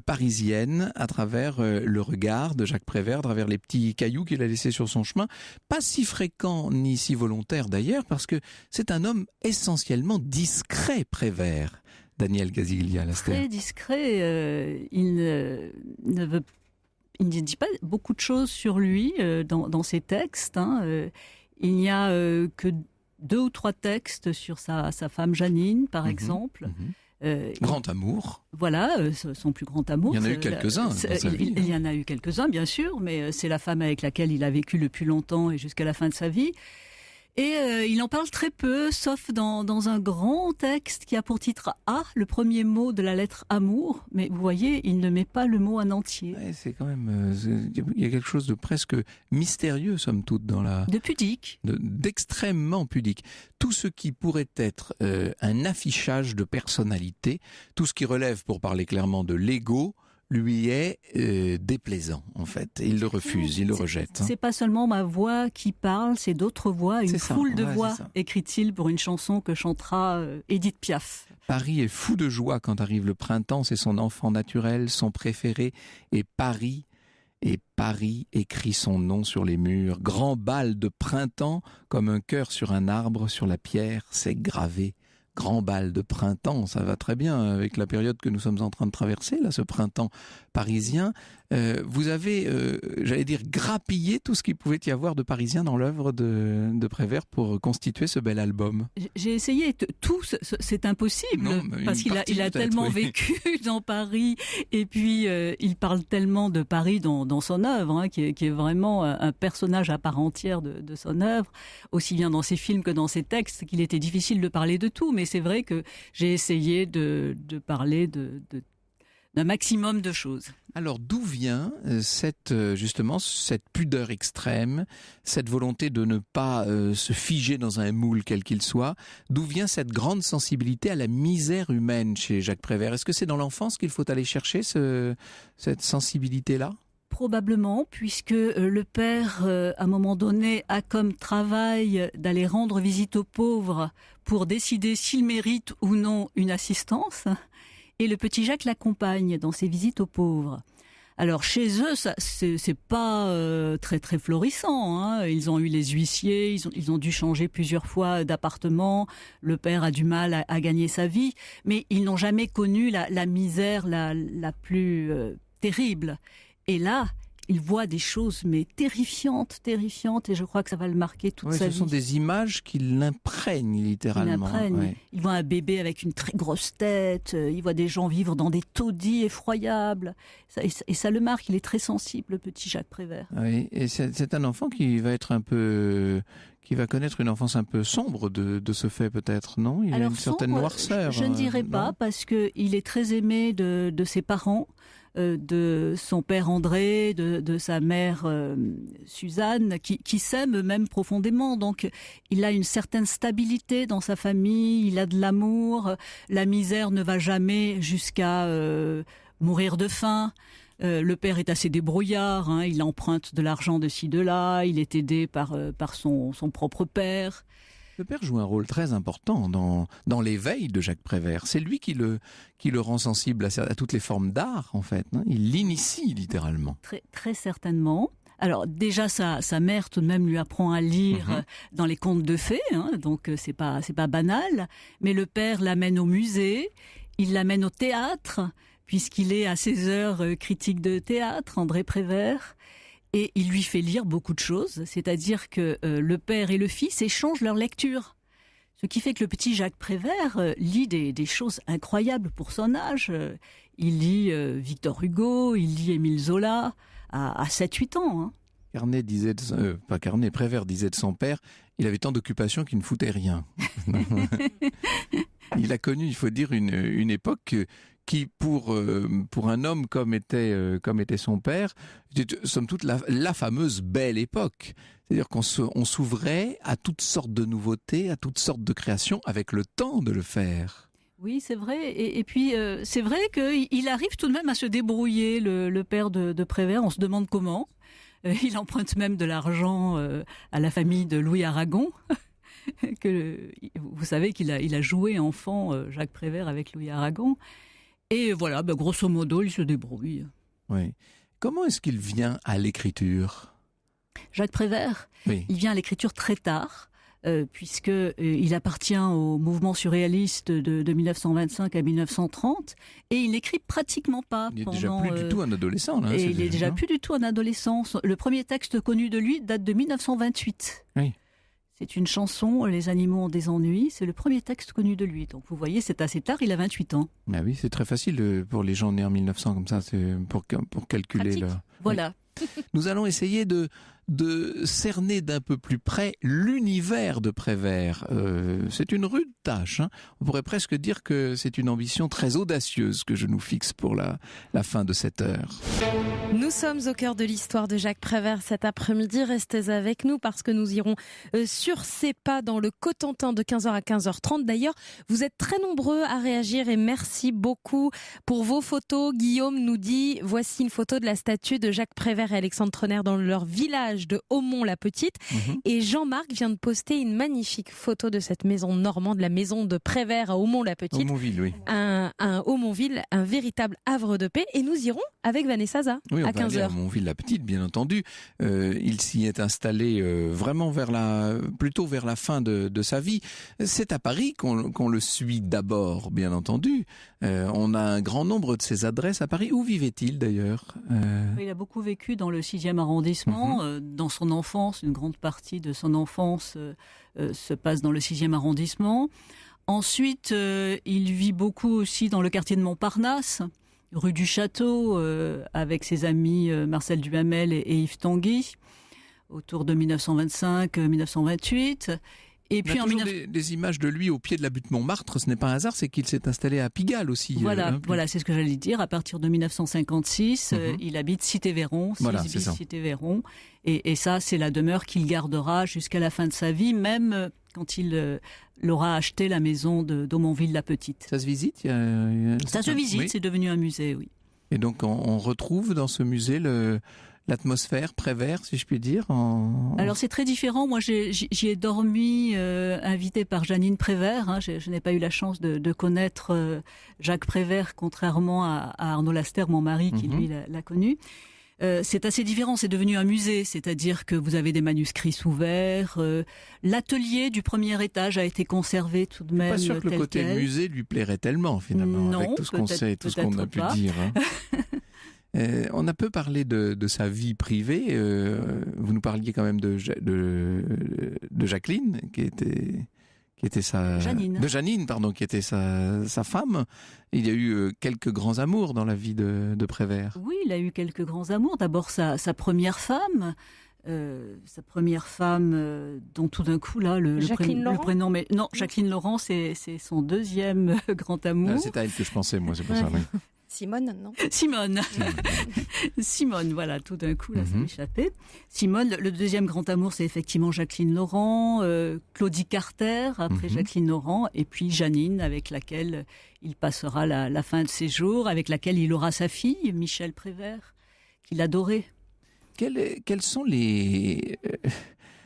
parisienne à travers le regard de Jacques Prévert, à travers les petits cailloux qu'il a laissés sur son chemin. Pas si fréquent ni si volontaire d'ailleurs, parce que c'est un homme essentiellement discret, Prévert. Daniel Cassiglia-Laster. Très discret, il ne dit pas beaucoup de choses sur lui dans ses textes. Il n'y a que 2 ou 3 textes sur sa femme Janine, par exemple. Grand amour. Voilà, son plus grand amour. Il y en a eu quelques-uns dans sa vie. Il y en a eu quelques-uns, bien sûr, mais c'est la femme avec laquelle il a vécu le plus longtemps et jusqu'à la fin de sa vie. Et il en parle très peu, sauf dans un grand texte qui a pour titre A, le premier mot de la lettre amour. Mais vous voyez, il ne met pas le mot en entier. Ouais, c'est quand même, il y a quelque chose de presque mystérieux, somme toute, dans la... De pudique. D'extrêmement pudique. Tout ce qui pourrait être un affichage de personnalité, tout ce qui relève, pour parler clairement, de l'ego, lui est déplaisant, en fait. Et il le refuse, il le rejette. C'est pas seulement ma voix qui parle, c'est d'autres voix, une foule de voix, écrit-il pour une chanson que chantera Édith Piaf. Paris est fou de joie quand arrive le printemps, c'est son enfant naturel, son préféré, et Paris écrit son nom sur les murs. Grand bal de printemps, comme un cœur sur un arbre, sur la pierre, c'est gravé. Grand bal de printemps, ça va très bien avec la période que nous sommes en train de traverser, là, ce printemps parisien. Vous avez, j'allais dire, grappillé tout ce qu'il pouvait y avoir de parisien dans l'œuvre de Prévert pour constituer ce bel album. J'ai essayé, tout, c'est impossible, parce qu'il a tellement vécu dans Paris, et puis il parle tellement de Paris dans son œuvre, qui est vraiment un personnage à part entière de son œuvre, aussi bien dans ses films que dans ses textes, qu'il était difficile de parler de tout, mais c'est vrai que j'ai essayé de parler d'un maximum de choses. Alors d'où vient justement cette pudeur extrême, cette volonté de ne pas se figer dans un moule quel qu'il soit? D'où vient cette grande sensibilité à la misère humaine chez Jacques Prévert? Est-ce que c'est dans l'enfance qu'il faut aller chercher cette sensibilité-là? Probablement, puisque le père, à un moment donné, a comme travail d'aller rendre visite aux pauvres pour décider s'il mérite ou non une assistance. Et le petit Jacques l'accompagne dans ses visites aux pauvres. Alors chez eux, c'est pas très très florissant. Ils ont eu les huissiers, ils ont dû changer plusieurs fois d'appartement. Le père a du mal à gagner sa vie, mais ils n'ont jamais connu la misère la plus terrible. Et là, il voit des choses mais terrifiantes, et je crois que ça va le marquer toute sa vie. Ce sont des images qui l'imprègnent littéralement. Il voit un bébé avec une très grosse tête, il voit des gens vivre dans des taudis effroyables, et ça le marque, il est très sensible, le petit Jacques Prévert. Oui, et c'est un enfant qui va être qui va connaître une enfance un peu sombre de ce fait peut-être, non? Il a une certaine noirceur. Je ne dirais pas, parce qu'il est très aimé de ses parents, de son père André, de sa mère Suzanne, qui s'aiment eux-mêmes profondément. Donc il a une certaine stabilité dans sa famille, il a de l'amour, la misère ne va jamais jusqu'à mourir de faim. Le père est assez débrouillard, il emprunte de l'argent de ci, de là, il est aidé par son propre père. Le père joue un rôle très important dans l'éveil de Jacques Prévert. C'est lui qui le rend sensible à toutes les formes d'art, en fait. Il l'initie littéralement. Très, très certainement. Alors déjà, sa mère tout de même lui apprend à lire dans les contes de fées, donc c'est pas banal. Mais le père l'amène au musée, il l'amène au théâtre, puisqu'il est à ses heures critique de théâtre, André Prévert. Et il lui fait lire beaucoup de choses, c'est-à-dire que le père et le fils échangent leur lecture. Ce qui fait que le petit Jacques Prévert lit des choses incroyables pour son âge. Il lit Victor Hugo, il lit Émile Zola à 7-8 ans. Prévert disait de son père, il avait tant d'occupations qu'il ne foutait rien. Il a connu, il faut dire, une époque qui, pour un homme comme était son père, était somme toute la fameuse belle époque. C'est-à-dire qu'on s'ouvrait à toutes sortes de nouveautés, à toutes sortes de créations, avec le temps de le faire. Oui, c'est vrai. Et puis, c'est vrai qu'il arrive tout de même à se débrouiller, le père de Prévert. On se demande comment. Il emprunte même de l'argent à la famille de Louis Aragon. Vous savez qu'il a joué enfant, Jacques Prévert, avec Louis Aragon. Et voilà, grosso modo, il se débrouille. Oui. Comment est-ce qu'il vient à l'écriture ? Jacques Prévert, oui. Il vient à l'écriture très tard, puisqu'il appartient au mouvement surréaliste de 1925 à 1930, et il n'écrit pratiquement pas. Il n'est déjà plus du tout un adolescent. Là, il n'est déjà plus du tout un adolescent. Le premier texte connu de lui date de 1928. Oui. C'est une chanson, Les animaux ont des ennuis, c'est le premier texte connu de lui. Donc vous voyez, c'est assez tard, il a 28 ans. Ah oui, c'est très facile pour les gens nés en 1900 comme ça, c'est pour calculer. Voilà. Oui. Nous allons essayer de cerner d'un peu plus près l'univers de Prévert. C'est une rude tâche. Hein. On pourrait presque dire que c'est une ambition très audacieuse que je nous fixe pour la fin de cette heure. Nous sommes au cœur de l'histoire de Jacques Prévert cet après-midi. Restez avec nous parce que nous irons sur ses pas dans le Cotentin de 15h à 15h30. D'ailleurs, vous êtes très nombreux à réagir et merci beaucoup pour vos photos. Guillaume nous dit, voici une photo de la statue de Jacques Prévert et Alexandre Trener dans leur village de Aumont-la-Petite. Et Jean-Marc vient de poster une magnifique photo de cette maison normande, la maison de Prévert à Aumont-la-Petite. Aumonville, oui. Un Aumonville, un véritable havre de paix. Et nous irons avec Vanessa Zah à 15h. On va aller à Aumont-la-Petite, bien entendu. Il s'y est installé vraiment plutôt vers la fin de sa vie. C'est à Paris qu'on le suit d'abord, bien entendu. On a un grand nombre de ses adresses à Paris. Où vivait-il d'ailleurs ? Il a beaucoup vécu dans le 6e arrondissement. Dans son enfance, une grande partie de son enfance se passe dans le 6e arrondissement. Ensuite, il vit beaucoup aussi dans le quartier de Montparnasse, rue du Château, avec ses amis Marcel Duhamel et Yves Tanguy, autour de 1925-1928. Et puis des images de lui au pied de la butte Montmartre, ce n'est pas un hasard, c'est qu'il s'est installé à Pigalle aussi. Voilà, c'est ce que j'allais dire. À partir de 1956, il habite Cité-Véron, Cité-Véron. Et ça, c'est la demeure qu'il gardera jusqu'à la fin de sa vie, même quand il aura acheté la maison d'Aumonville-la-Petite. Ça se visite Ça se visite, oui. C'est devenu un musée, oui. Et donc, on retrouve dans ce musée l'atmosphère Prévert, si je puis dire. Alors c'est très différent. Moi, j'y ai dormi, invitée par Janine Prévert. Hein. Je n'ai pas eu la chance de connaître Jacques Prévert, contrairement à Arnaud Laster, mon mari, qui lui l'a connu. C'est assez différent, c'est devenu un musée, c'est-à-dire que vous avez des manuscrits ouverts. L'atelier du premier étage a été conservé tout de même. Je suis pas sûr que le côté musée lui plairait tellement, finalement, non, avec tout ce qu'on sait, tout ce qu'on a pu dire. Hein. On a peu parlé de sa vie privée. Vous nous parliez quand même de Jacqueline, qui était Janine, qui était sa femme. Il y a eu quelques grands amours dans la vie de Prévert. Oui, il a eu quelques grands amours. D'abord sa première femme. Dont tout d'un coup là le prénom, mais non, Jacqueline Laurent, c'est son deuxième grand amour. C'est à elle que je pensais, moi, c'est pour ça. Oui. Simone, non ? Simone, voilà, tout d'un coup, là, ça m'échappait. Simone, le deuxième grand amour, c'est effectivement Jacqueline Laurent, Claudie Carter, après Jacqueline Laurent, et puis Janine, avec laquelle il passera la fin de ses jours, avec laquelle il aura sa fille, Michel Prévert, qu'il adorait. Quels sont les...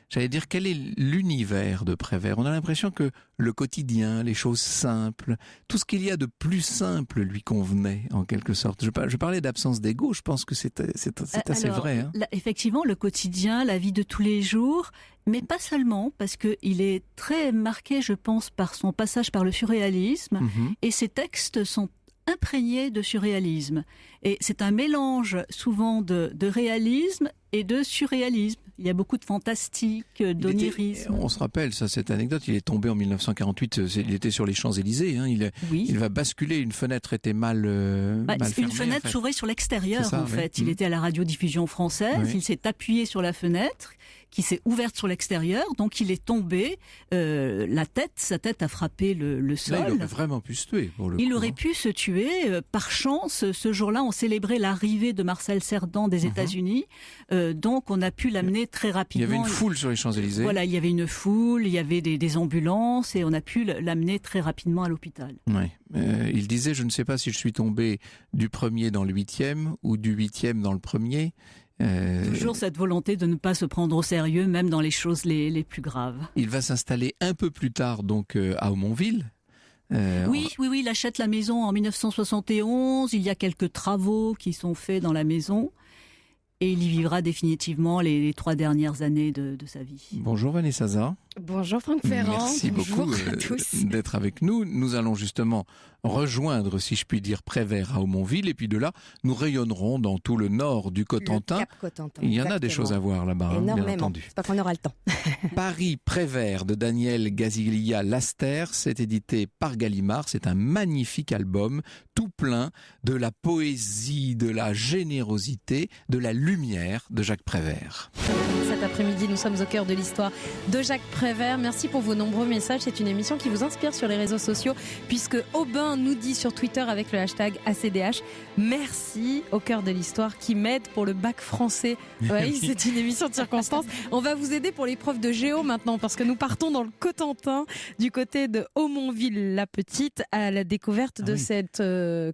J'allais dire, quel est l'univers de Prévert ? On a l'impression que le quotidien, les choses simples, tout ce qu'il y a de plus simple lui convenait, en quelque sorte. Je parlais d'absence d'ego, je pense que c'est assez vrai. Hein. Effectivement, le quotidien, la vie de tous les jours, mais pas seulement, parce qu'il est très marqué, je pense, par son passage par le surréalisme, et ses textes sont imprégnés de surréalisme. Et c'est un mélange souvent de réalisme et de surréalisme. Il y a beaucoup de fantastique, d'onirisme. On se rappelle, cette anecdote, il est tombé en 1948, il était sur les Champs-Élysées. Il va basculer, une fenêtre était mal fermée. Une fenêtre s'ouvrait sur l'extérieur, en fait. Il était à la radiodiffusion française, il s'est appuyé sur la fenêtre, qui s'est ouverte sur l'extérieur, donc il est tombé, sa tête a frappé le sol. Là, il aurait vraiment pu se tuer, pour le coup. Il aurait pu se tuer. Par chance, ce jour-là, on célébrait l'arrivée de Marcel Cerdan des États-Unis, donc on a pu l'amener très rapidement. Il y avait une foule sur les Champs-Élysées. Voilà, il y avait une foule, il y avait des ambulances, et on a pu l'amener très rapidement à l'hôpital. Ouais. Il disait, je ne sais pas si je suis tombé du premier dans le 8e, ou du 8e dans le premier. Toujours cette volonté de ne pas se prendre au sérieux, même dans les choses les plus graves. Il va s'installer un peu plus tard donc à Aumonville. Oui, il achète la maison en 1971. Il y a quelques travaux qui sont faits dans la maison. Et il y vivra définitivement les 3 dernières années de sa vie. Bonjour Vanessa Zah. Bonjour Franck Ferrand. Merci beaucoup d'être avec nous. Nous allons justement rejoindre, si je puis dire, Prévert à Aumonville. Et puis de là, nous rayonnerons dans tout le nord du Cotentin. Le Cap Cotentin. Il y en a des choses à voir là-bas, énormément. Bien entendu. C'est pas qu'on aura le temps. Paris Prévert de Daniel Gaziglia-Laster, c'est édité par Gallimard. C'est un magnifique album, tout plein de la poésie, de la générosité, de la lumière de Jacques Prévert. Cet après-midi, nous sommes au cœur de l'histoire de Jacques Prévert. Merci pour vos nombreux messages. C'est une émission qui vous inspire sur les réseaux sociaux, puisque Aubin nous dit sur Twitter avec le hashtag ACDH, merci au cœur de l'histoire qui m'aide pour le bac français. Oui, c'est une émission de circonstance. On va vous aider pour l'épreuve de géo maintenant, parce que nous partons dans le Cotentin, du côté de Aumonville-la-Petite, à la découverte de cette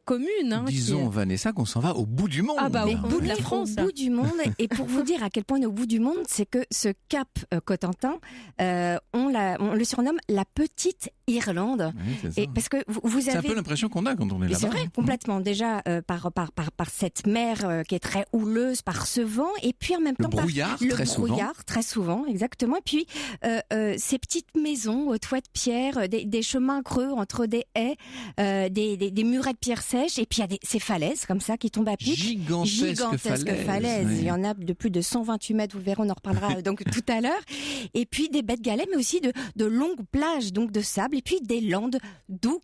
commune. Disons, Vanessa, qu'on s'en va au bout du monde. Au bout de la France. Au bout du monde. Et pour vous dire à quel point on est au bout du monde, c'est que ce cap Cotentin, on le surnomme la petite Irlande. Oui, c'est ça. Parce que vous avez... C'est un peu l'impression qu'on a quand on est là-bas. C'est vrai, complètement. Déjà par cette mer qui est très houleuse, par ce vent, et puis en même temps brouillard, le très brouillard, très souvent, exactement. Et puis ces petites maisons au toit de pierre, des chemins creux entre des haies, des murets de pierre sèche, et puis il y a ces falaises comme ça qui tombent à pic. Gigantesques falaises. Oui. Il y en a de plus de 128 mètres, vous verrez, on en reparlera donc tout à l'heure. Et puis des baies de galets, mais aussi de longues plages donc de sable, et puis des landes, d'où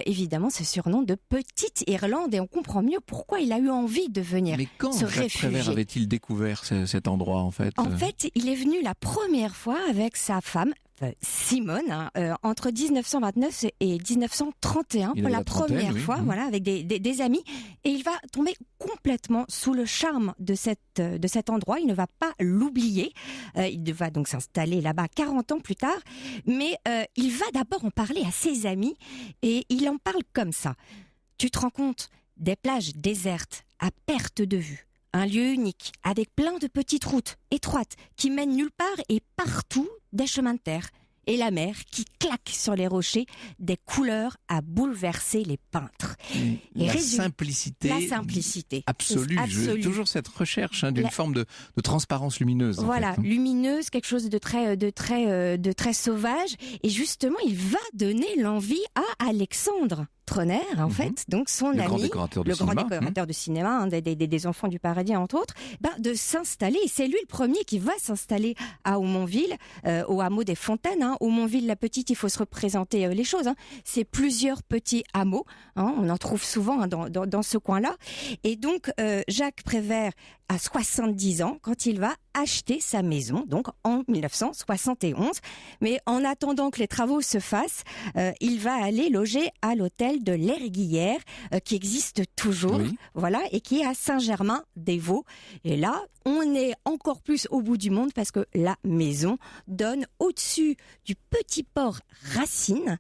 évidemment ce surnom de Petite Irlande, et on comprend mieux pourquoi il a eu envie de venir se réfugier. Mais quand Jacques Prévert avait-il découvert cet endroit en fait? En fait, il est venu la première fois avec sa femme, Simone, entre 1929 et 1931 pour la première fois, voilà, avec des amis, et il va tomber complètement sous le charme de cet endroit. Il ne va pas l'oublier. Il va donc s'installer là-bas 40 ans plus tard, mais il va d'abord en parler à ses amis, et il en parle comme ça. Tu te rends compte, des plages désertes à perte de vue. Un lieu unique, avec plein de petites routes étroites qui mènent nulle part, et partout des chemins de terre. Et la mer qui claque sur les rochers, des couleurs à bouleverser les peintres. La simplicité absolue. Toujours cette recherche d'une forme de transparence lumineuse. Voilà, lumineuse, quelque chose de très sauvage. Et justement, il va donner l'envie à Alexandre Trener, en fait, donc son ami, grand décorateur de cinéma, des Enfants du Paradis, entre autres, de s'installer. Et c'est lui le premier qui va s'installer à Aumonville, au hameau des Fontaines. Aumonville-la-Petite, il faut se représenter les choses. C'est plusieurs petits hameaux. On en trouve souvent dans ce coin-là. Et donc, Jacques Prévert a 70 ans quand il va acheter sa maison, donc en 1971. Mais en attendant que les travaux se fassent, il va aller loger à l'hôtel de l'Erguillère, qui existe toujours, voilà, et qui est à Saint-Germain-des-Vaux. Et là, on est encore plus au bout du monde, parce que la maison donne au-dessus du petit port Racine,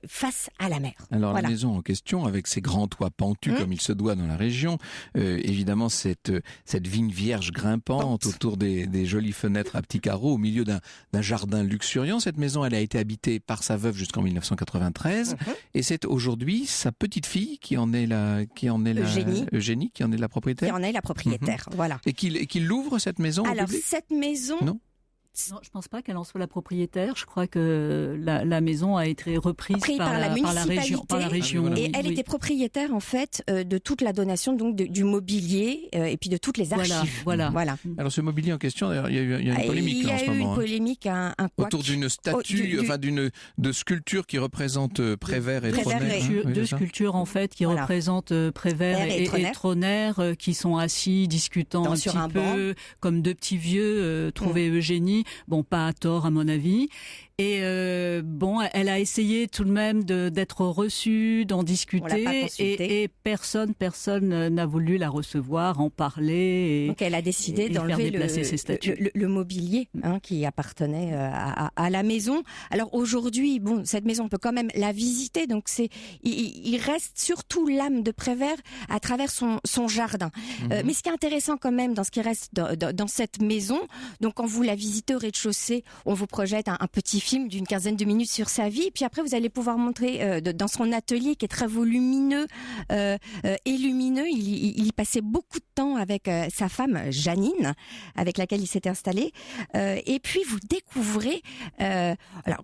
face à la mer. Alors la maison en question, avec ses grands toits pentus comme il se doit dans la région, évidemment cette vigne vierge grimpante autour des jolies fenêtres à petits carreaux au milieu d'un jardin luxuriant. Cette maison, elle a été habitée par sa veuve jusqu'en 1993, et c'est aujourd'hui sa petite fille qui en est la Eugénie, qui en est la propriétaire. Qui en est la propriétaire, voilà. Et qu'il ouvre cette maison au public ? Cette maison. Non. Non, je ne pense pas qu'elle en soit la propriétaire. Je crois que la maison a été reprise par la région. Et elle était propriétaire en fait de toute la donation donc du mobilier et puis de toutes les archives. Voilà. Alors ce mobilier en question, d'ailleurs, il y a une polémique en ce moment. Il y a eu une polémique, autour d'une statue, de sculpture qui représente Prévert et Troner. Deux sculptures en fait qui représentent Prévert et Troner qui sont assis discutant un petit peu comme deux petits vieux, trouvait Eugénie, bon pas à tort à mon avis. Et elle a essayé tout de même d'être reçue, d'en discuter, et personne n'a voulu la recevoir, en parler. Donc elle a décidé d'enlever le mobilier qui appartenait à la maison. Alors aujourd'hui, cette maison on peut quand même la visiter. Donc il reste surtout l'âme de Prévert à travers son jardin. Mais ce qui est intéressant quand même dans ce qui reste dans cette maison, donc quand vous la visitez au rez-de-chaussée, on vous projette un petit film d'une quinzaine de minutes sur sa vie, puis après vous allez pouvoir montrer dans son atelier qui est très volumineux et lumineux, il y passait beaucoup de temps avec sa femme Janine, avec laquelle il s'était installé, et puis vous découvrez alors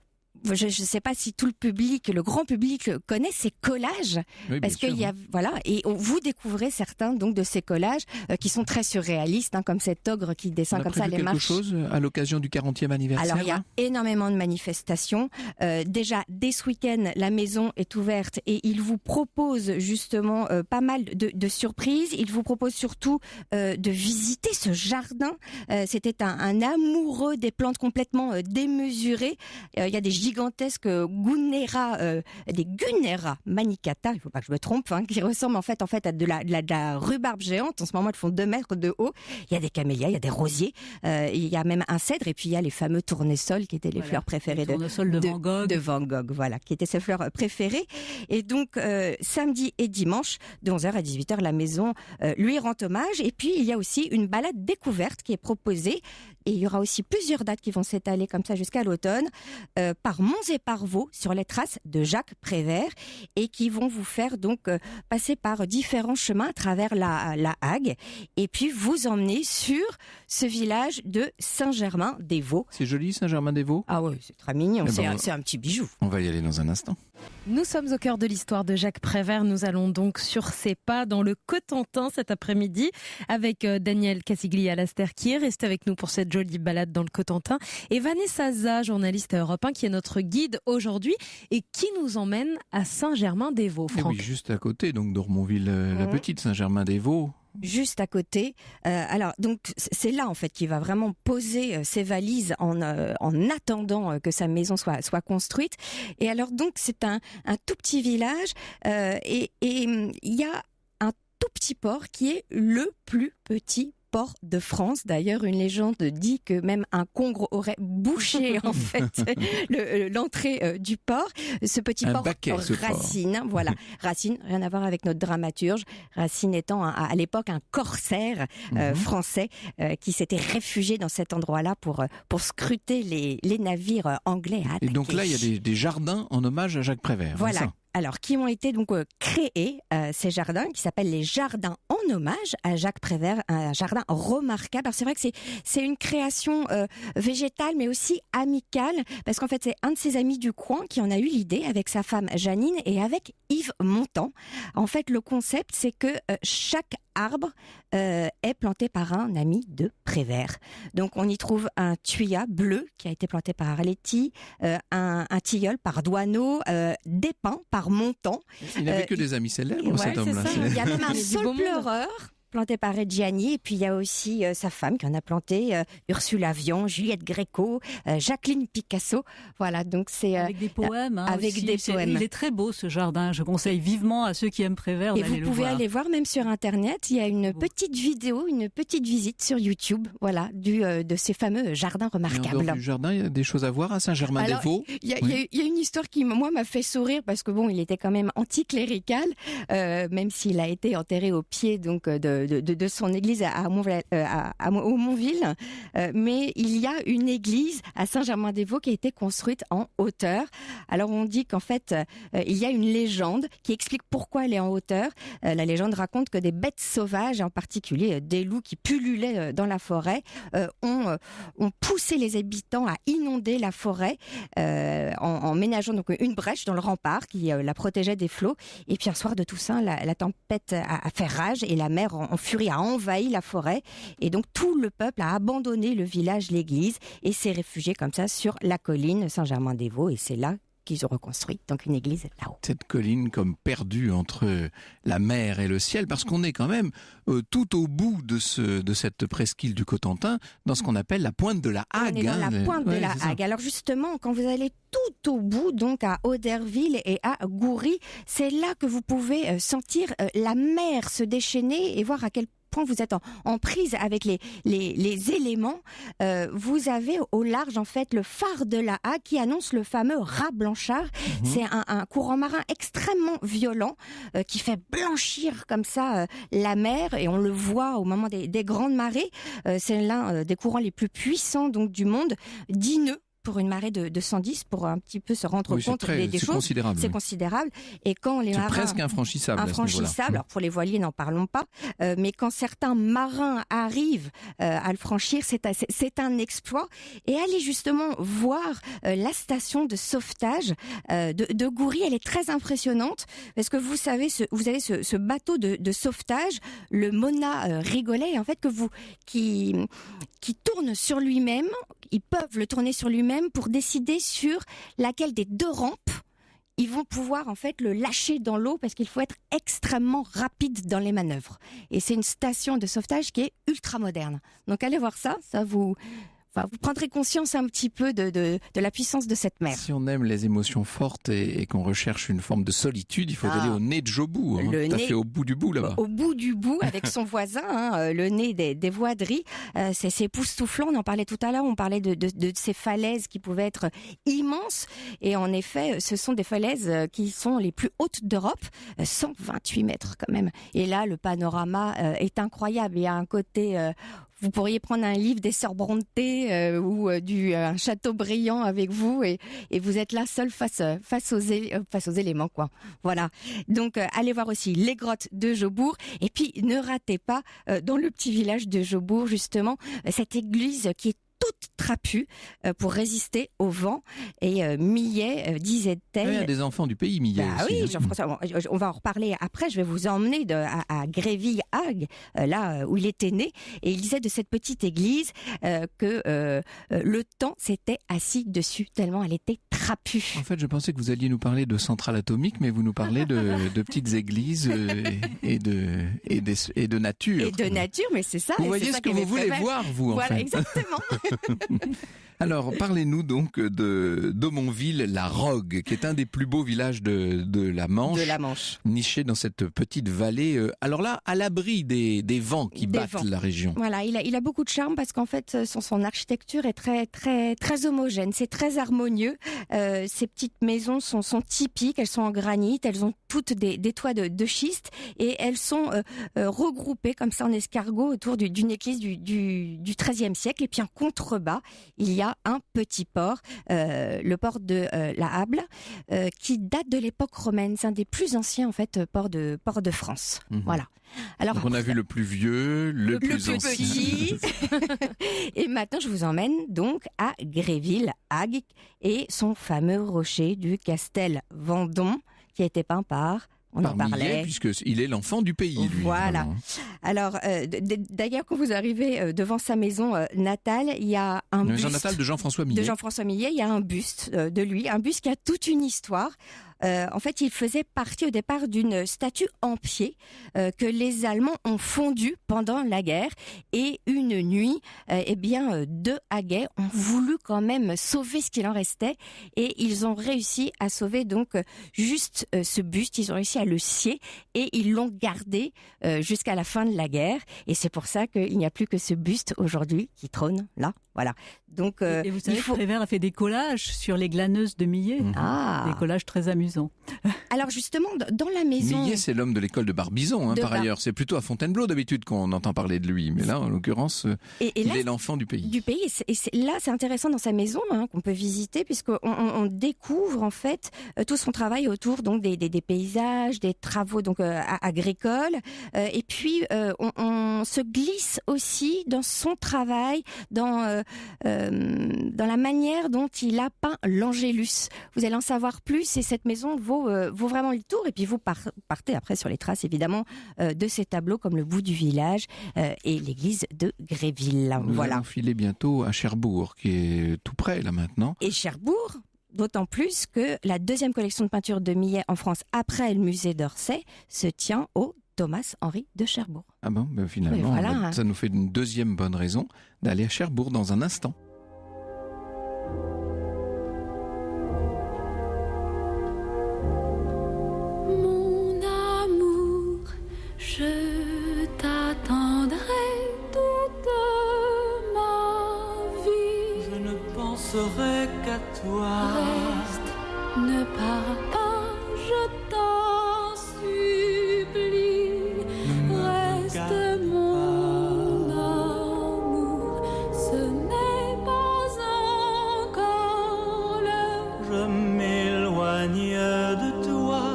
je ne sais pas si tout le grand public connaît ces collages, parce qu'il y a et vous découvrez certains donc de ces collages qui sont très surréalistes, comme cet ogre qui descend comme ça les marches. Quelque chose à l'occasion du 40e anniversaire. Alors il y a énormément de manifestations. Déjà dès ce week-end, la maison est ouverte et il vous propose justement pas mal de surprises. Il vous propose surtout de visiter ce jardin. C'était un amoureux des plantes complètement démesuré. Il y a des gigantesques des Gunnera manicata, il ne faut pas que je me trompe, qui ressemblent en fait à de la rhubarbe géante. En ce moment, elles font 2 mètres de haut. Il y a des camélias, il y a des rosiers, il y a même un cèdre, et puis il y a les fameux tournesols qui étaient les fleurs préférées de Van Gogh. De Van Gogh, qui étaient ses fleurs préférées. Et donc, samedi et dimanche, de 11h à 18h, la maison lui rend hommage. Et puis, il y a aussi une balade découverte qui est proposée. Et il y aura aussi plusieurs dates qui vont s'étaler comme ça jusqu'à l'automne, par Monts et par Vaux, sur les traces de Jacques Prévert, et qui vont vous faire donc passer par différents chemins à travers la Hague, et puis vous emmener sur ce village de Saint-Germain-des-Vaux. C'est joli, Saint-Germain-des-Vaux? Ah oui, c'est très mignon, c'est un petit bijou. On va y aller dans un instant. Nous sommes au cœur de l'histoire de Jacques Prévert. Nous allons donc sur ses pas dans le Cotentin cet après-midi avec Daniel Cassigli-Alaster qui est resté avec nous pour cette jolie balade dans le Cotentin, et Vanessa Za, journaliste à Europe 1, qui est notre guide aujourd'hui et qui nous emmène à Saint-Germain-des-Vaux. Franck. Oui, juste à côté, donc d'Ormonville-la-Petite, Saint-Germain-des-Vaux. Juste à côté. Alors donc c'est là en fait qu'il va vraiment poser ses valises en attendant que sa maison soit construite. Et alors donc c'est un tout petit village et il y a un tout petit port qui est le plus petit port de France. D'ailleurs, une légende dit que même un congre aurait bouché en fait l'entrée du port. Ce petit port Racine, Racine, rien à voir avec notre dramaturge. Racine étant à l'époque un corsaire français qui s'était réfugié dans cet endroit-là pour scruter les navires anglais à attaquer. Et donc là, il y a des jardins en hommage à Jacques Prévert. Voilà. Alors, qui ont été donc créés, ces jardins, qui s'appellent les jardins en hommage à Jacques Prévert, un jardin remarquable. Alors, c'est vrai que c'est une création végétale, mais aussi amicale, parce qu'en fait, c'est un de ses amis du coin qui en a eu l'idée avec sa femme Janine et avec Yves Montand. En fait, le concept, c'est que chaque arbre est planté par un ami de Prévert. Donc on y trouve un thuya bleu qui a été planté par Arletty, un tilleul par Doisneau, des pins par Montand. Il n'avait que des amis célèbres, cet homme-là. Il y a même un saule pleureur planté par Reggiani, et puis il y a aussi sa femme qui en a planté, Ursula Vian, Juliette Gréco, Jacqueline Picasso. Voilà, donc c'est avec des poèmes. Avec aussi. des poèmes. Il est très beau ce jardin. Je conseille vivement à ceux qui aiment Prévert d'aller le voir. Et vous pouvez aller voir même sur Internet. Il y a une petite vidéo, une petite visite sur YouTube, de ces fameux jardins remarquables. Et en dehors du jardin, il y a des choses à voir à Saint-Germain-des-Vaux. Il y a une histoire qui moi m'a fait sourire parce que il était quand même anticlérical, même s'il a été enterré au pied donc de de son église au Montville, mais il y a une église à Saint-Germain-des-Vaux qui a été construite en hauteur. Alors on dit qu'en fait, il y a une légende qui explique pourquoi elle est en hauteur. La légende raconte que des bêtes sauvages, en particulier des loups qui pullulaient dans la forêt, ont poussé les habitants à inonder la forêt en ménageant donc une brèche dans le rempart qui la protégeait des flots. Et puis un soir de Toussaint, la tempête a fait rage et la mer en furie a envahi la forêt. Et donc tout le peuple a abandonné le village, l'église et s'est réfugié comme ça sur la colline Saint-Germain-des-Vaux. Et c'est là qu'ils ont reconstruit donc une église là-haut. Cette colline comme perdue entre la mer et le ciel, parce qu'on est quand même tout au bout de cette presqu'île du Cotentin, dans ce qu'on appelle la pointe de la Hague. On est dans la pointe de la Hague. Alors justement, quand vous allez tout au bout, donc à Auderville et à Goury, c'est là que vous pouvez sentir la mer se déchaîner et voir à quel point vous êtes en prise avec les éléments. Vous avez au large en fait le phare de la Hague qui annonce le fameux rat blanchard. C'est un courant marin extrêmement violent qui fait blanchir comme ça la mer et on le voit au moment des grandes marées. C'est l'un des courants les plus puissants donc du monde, 10 nœuds pour une marée de 110 pour un petit peu se rendre compte des choses. Considérable. C'est considérable. Et quand les marins... C'est presque infranchissable. Infranchissable. Alors pour les voiliers, n'en parlons pas. Mais quand certains marins arrivent à le franchir, c'est un exploit. Et aller justement voir la station de sauvetage de Goury, elle est très impressionnante parce que vous avez ce bateau de sauvetage, le Mona Rigolet, en fait qui tourne sur lui-même. Ils peuvent le tourner sur lui-même pour décider sur laquelle des deux rampes ils vont pouvoir en fait le lâcher dans l'eau parce qu'il faut être extrêmement rapide dans les manœuvres. Et c'est une station de sauvetage qui est ultra moderne. Donc allez voir ça vous prendrez conscience un petit peu de la puissance de cette mer. Si on aime les émotions fortes et qu'on recherche une forme de solitude, il faut aller au nez de Jobou. Tout à fait au bout du bout là-bas. Au bout du bout, avec son voisin, le nez des Voideries. C'est époustouflant, on en parlait tout à l'heure, on parlait de ces falaises qui pouvaient être immenses. Et en effet, ce sont des falaises qui sont les plus hautes d'Europe, 128 mètres quand même. Et là, le panorama est incroyable. Il y a un côté... Vous pourriez prendre un livre des Sœurs Brontë ou un Chateaubriand avec vous et vous êtes là seul face aux éléments quoi. Voilà. Donc allez voir aussi les grottes de Jaubourg et puis ne ratez pas dans le petit village de Jaubourg justement cette église qui est toute trapue pour résister au vent. Et Millet disait-elle... Il y a des enfants du pays, Millet aussi. Oui, Jean-François, on va en reparler après. Je vais vous emmener à Gréville-Hague, là où il était né. Et il disait de cette petite église que le temps s'était assis dessus, tellement elle était trapue. En fait, je pensais que vous alliez nous parler de centrales atomiques, mais vous nous parlez de petites églises et de nature. Et de nature, mais c'est ça. Vous voyez ce que vous voulez voir, vous, en fait. Voilà, exactement. Alors, parlez-nous donc d'Aumonville, la Rogue, qui est un des plus beaux villages de la Manche. De la Manche. Niché dans cette petite vallée. Alors là, à l'abri des vents qui battent la région. Voilà, il a beaucoup de charme parce qu'en fait, son architecture est très, très, très homogène. C'est très harmonieux. Ces petites maisons sont typiques. Elles sont en granit. Elles ont toutes des toits de schiste et elles sont regroupées comme ça en escargot autour d'une église du XIIIe siècle. Et puis en contrebas, il y a un petit port, le port de la Hable, qui date de l'époque romaine. C'est un des plus anciens en fait ports de France. Voilà. Alors, donc on a vu le plus vieux, le plus ancien. Petit. Et maintenant, je vous emmène donc à Gréville-Hague et son fameux rocher du Castel Vendôme qui a été peint par... On en parlait. Puisqu'il est l'enfant du pays, lui. Voilà. Vraiment. Alors, d'ailleurs, quand vous arrivez devant sa maison natale, il y a un buste... maison natale de Jean-François Millet. De Jean-François Millet, il y a un buste de lui, un buste qui a toute une histoire. En fait, il faisait partie au départ d'une statue en pied que les Allemands ont fondue pendant la guerre. Et une nuit, deux Haguais ont voulu quand même sauver ce qu'il en restait. Et ils ont réussi à sauver donc juste ce buste. Ils ont réussi à le scier et ils l'ont gardé jusqu'à la fin de la guerre. Et c'est pour ça qu'il n'y a plus que ce buste aujourd'hui qui trône là. Voilà. Donc, et vous savez que Prévert a fait des collages sur les glaneuses de Millet. Des collages très amusants. amusant. Alors justement, dans la maison... Millet, c'est l'homme de l'école de Barbizon, par Bar- ailleurs. C'est plutôt à Fontainebleau d'habitude qu'on entend parler de lui. Mais là, en l'occurrence, il là, est l'enfant du pays. Là, c'est intéressant dans sa maison qu'on peut visiter, puisqu'on découvre en fait tout son travail autour donc des paysages, des travaux donc agricoles. Et puis, on se glisse aussi dans son travail, dans la manière dont il a peint l'Angélus. Vous allez en savoir plus et cette maison vaut vraiment le tour. Et puis vous partez après sur les traces évidemment de ces tableaux comme le bout du village et l'église de Gréville. Nous allons filer bientôt à Cherbourg, qui est tout près là maintenant. Et Cherbourg, d'autant plus que la deuxième collection de peinture de Millet en France après le musée d'Orsay se tient au Thomas-Henri de Cherbourg. Ah bon, finalement, voilà. Ça nous fait une deuxième bonne raison d'aller à Cherbourg dans un instant. Mon amour, je t'attendrai toute ma vie. Je ne penserai qu'à toi. Reste, ne pars pas, je t'en supplie. Reste mon amour, ce n'est pas encore l'heure. Je m'éloigne de toi,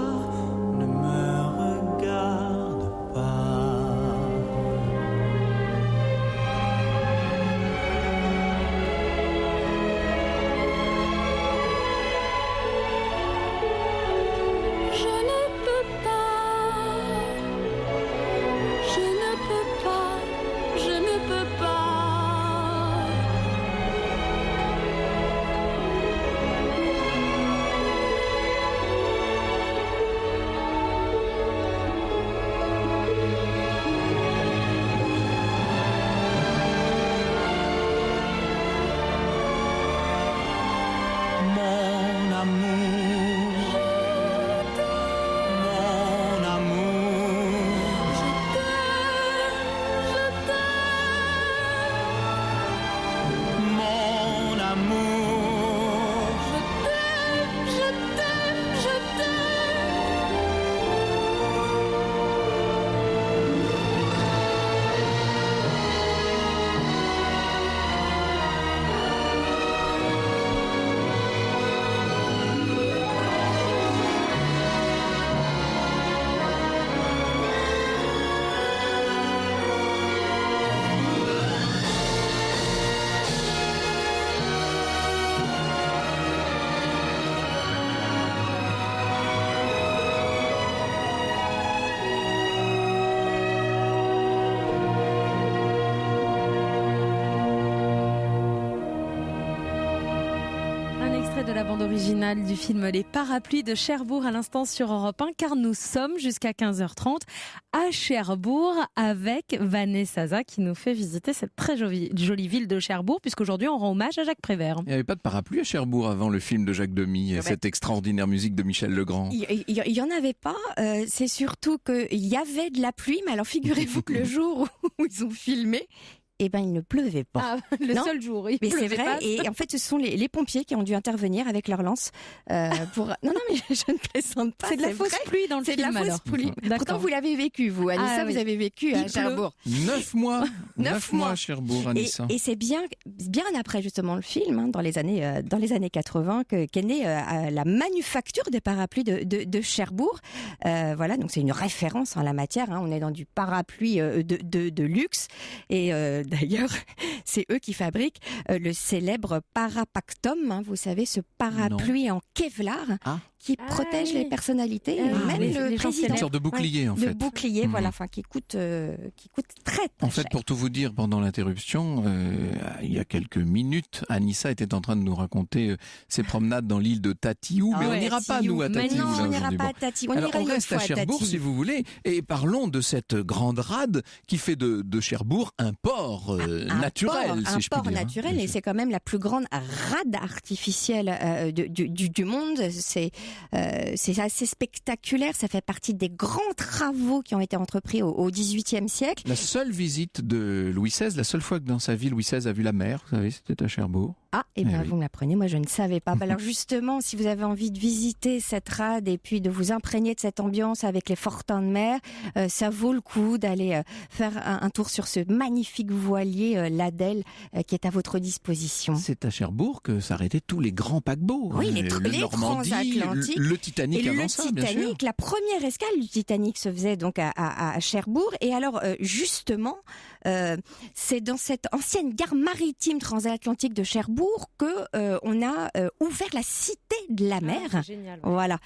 ne me regarde pas. Je ne peux pas, je ne peux pas, je ne peux pas. Mon amour, mon amour, mon amour, Je t'aime. Un extrait de la bande originale du film Les Parapluies de Cherbourg à l'instant sur Europe 1, car nous sommes jusqu'à 15h30 à Cherbourg avec Vanessa Zaza qui nous fait visiter cette très jolie ville de Cherbourg, puisqu'aujourd'hui on rend hommage à Jacques Prévert. Il n'y avait pas de parapluie à Cherbourg avant le film de Jacques Demy et cette extraordinaire musique de Michel Legrand. Il y en avait pas, c'est surtout qu'il y avait de la pluie, mais alors figurez-vous que le jour où ils ont filmé, eh ben, il ne pleuvait pas. Ah, le seul jour, il mais c'est pleuvait vrai. pas. Et en fait, ce sont les pompiers qui ont dû intervenir avec leurs lances pour. Non, mais je ne plaisante pas. C'est de la fausse vrai. pluie dans le C'est film. de la fausse alors. pluie. D'accord. Pourtant, vous l'avez vécu, vous, Anissa. Ah, oui. Vous avez vécu à Cherbourg. 9 mois. 9 mois à Cherbourg, Anissa. Et c'est bien après justement le film, dans les années 80, qu'est née la manufacture des parapluies de Cherbourg. Voilà, donc c'est une référence en la matière. On est dans du parapluie de luxe. Et d'ailleurs, c'est eux qui fabriquent le célèbre Parapactum. Vous savez, ce parapluie en Kevlar. Qui protège les personnalités, même le président. Une sorte de bouclier, en fait. De bouclier, voilà, qui coûte très En fait, cher. pour tout vous dire, pendant l'interruption, il y a quelques minutes, Anissa était en train de nous raconter ses promenades dans l'île de Tatiou, mais on n'ira pas, nous, à Tatiou. Non, on n'ira aujourd'hui. pas à Tatiou. Alors, on reste à Cherbourg, si vous voulez, et parlons de cette grande rade qui fait de Cherbourg un port naturel, si je puis dire. Un port naturel, et c'est quand même la plus grande rade artificielle du monde. C'est assez spectaculaire, ça fait partie des grands travaux qui ont été entrepris au XVIIIe siècle. La seule visite de Louis XVI, la seule fois que dans sa vie Louis XVI a vu la mer, vous savez, c'était à Cherbourg. Ah, eh bien, oui. vous me l'apprenez, moi je ne savais pas. Alors justement, si vous avez envie de visiter cette rade et puis de vous imprégner de cette ambiance avec les fortins de mer, ça vaut le coup d'aller faire un tour sur ce magnifique voilier, l'Adèle, qui est à votre disposition. C'est à Cherbourg que s'arrêtaient tous les grands paquebots. Oui, les le Normandie, transatlantiques. le Titanic Et avant le ça, bien sûr. Titanic, la première escale du Titanic se faisait donc à Cherbourg. Et alors, justement, c'est dans cette ancienne gare maritime transatlantique de Cherbourg que on a ouvert la Cité de la Mer. c'est génial, ouais. Voilà,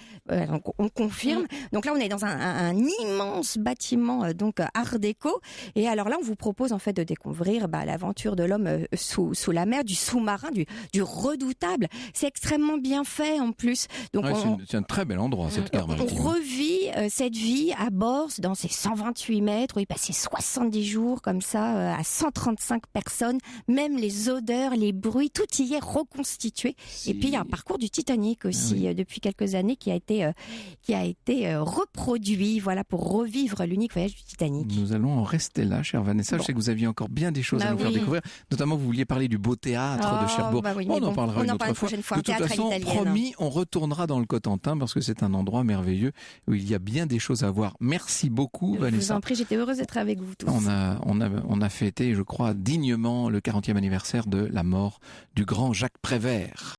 donc on confirme. Donc là, on est dans un immense bâtiment donc art déco. Et alors là, on vous propose en fait de découvrir l'aventure de l'homme sous la mer, du sous-marin, du redoutable. C'est extrêmement bien fait en plus. Donc Ouais, c'est un très bel endroit, cette gare on maritime. revit cette vie à bord dans ces 128 mètres où il passait 70 jours comme ça à 135 personnes. Même les odeurs, les bruits, tout y est reconstitué. Et puis il y a un parcours du Titanic aussi depuis quelques années qui a été reproduit, voilà, pour revivre l'unique voyage du Titanic. Nous allons en rester là, chère Vanessa. Bon. Je sais que vous aviez encore bien des choses à nous faire oui. découvrir. Notamment, vous vouliez parler du beau théâtre de Cherbourg. Oui, on mais en parlera une autre prochaine fois. De toute Théâtre à façon, l'italienne. promis, on retournera dans le Cotentin parce que c'est un endroit merveilleux où il y a bien des choses à voir. Merci beaucoup, Je vous Vanessa. en prie, j'étais heureuse d'être avec vous tous. On a fêté, je crois, dignement le 40e anniversaire de la mort du grand Jacques Prévert.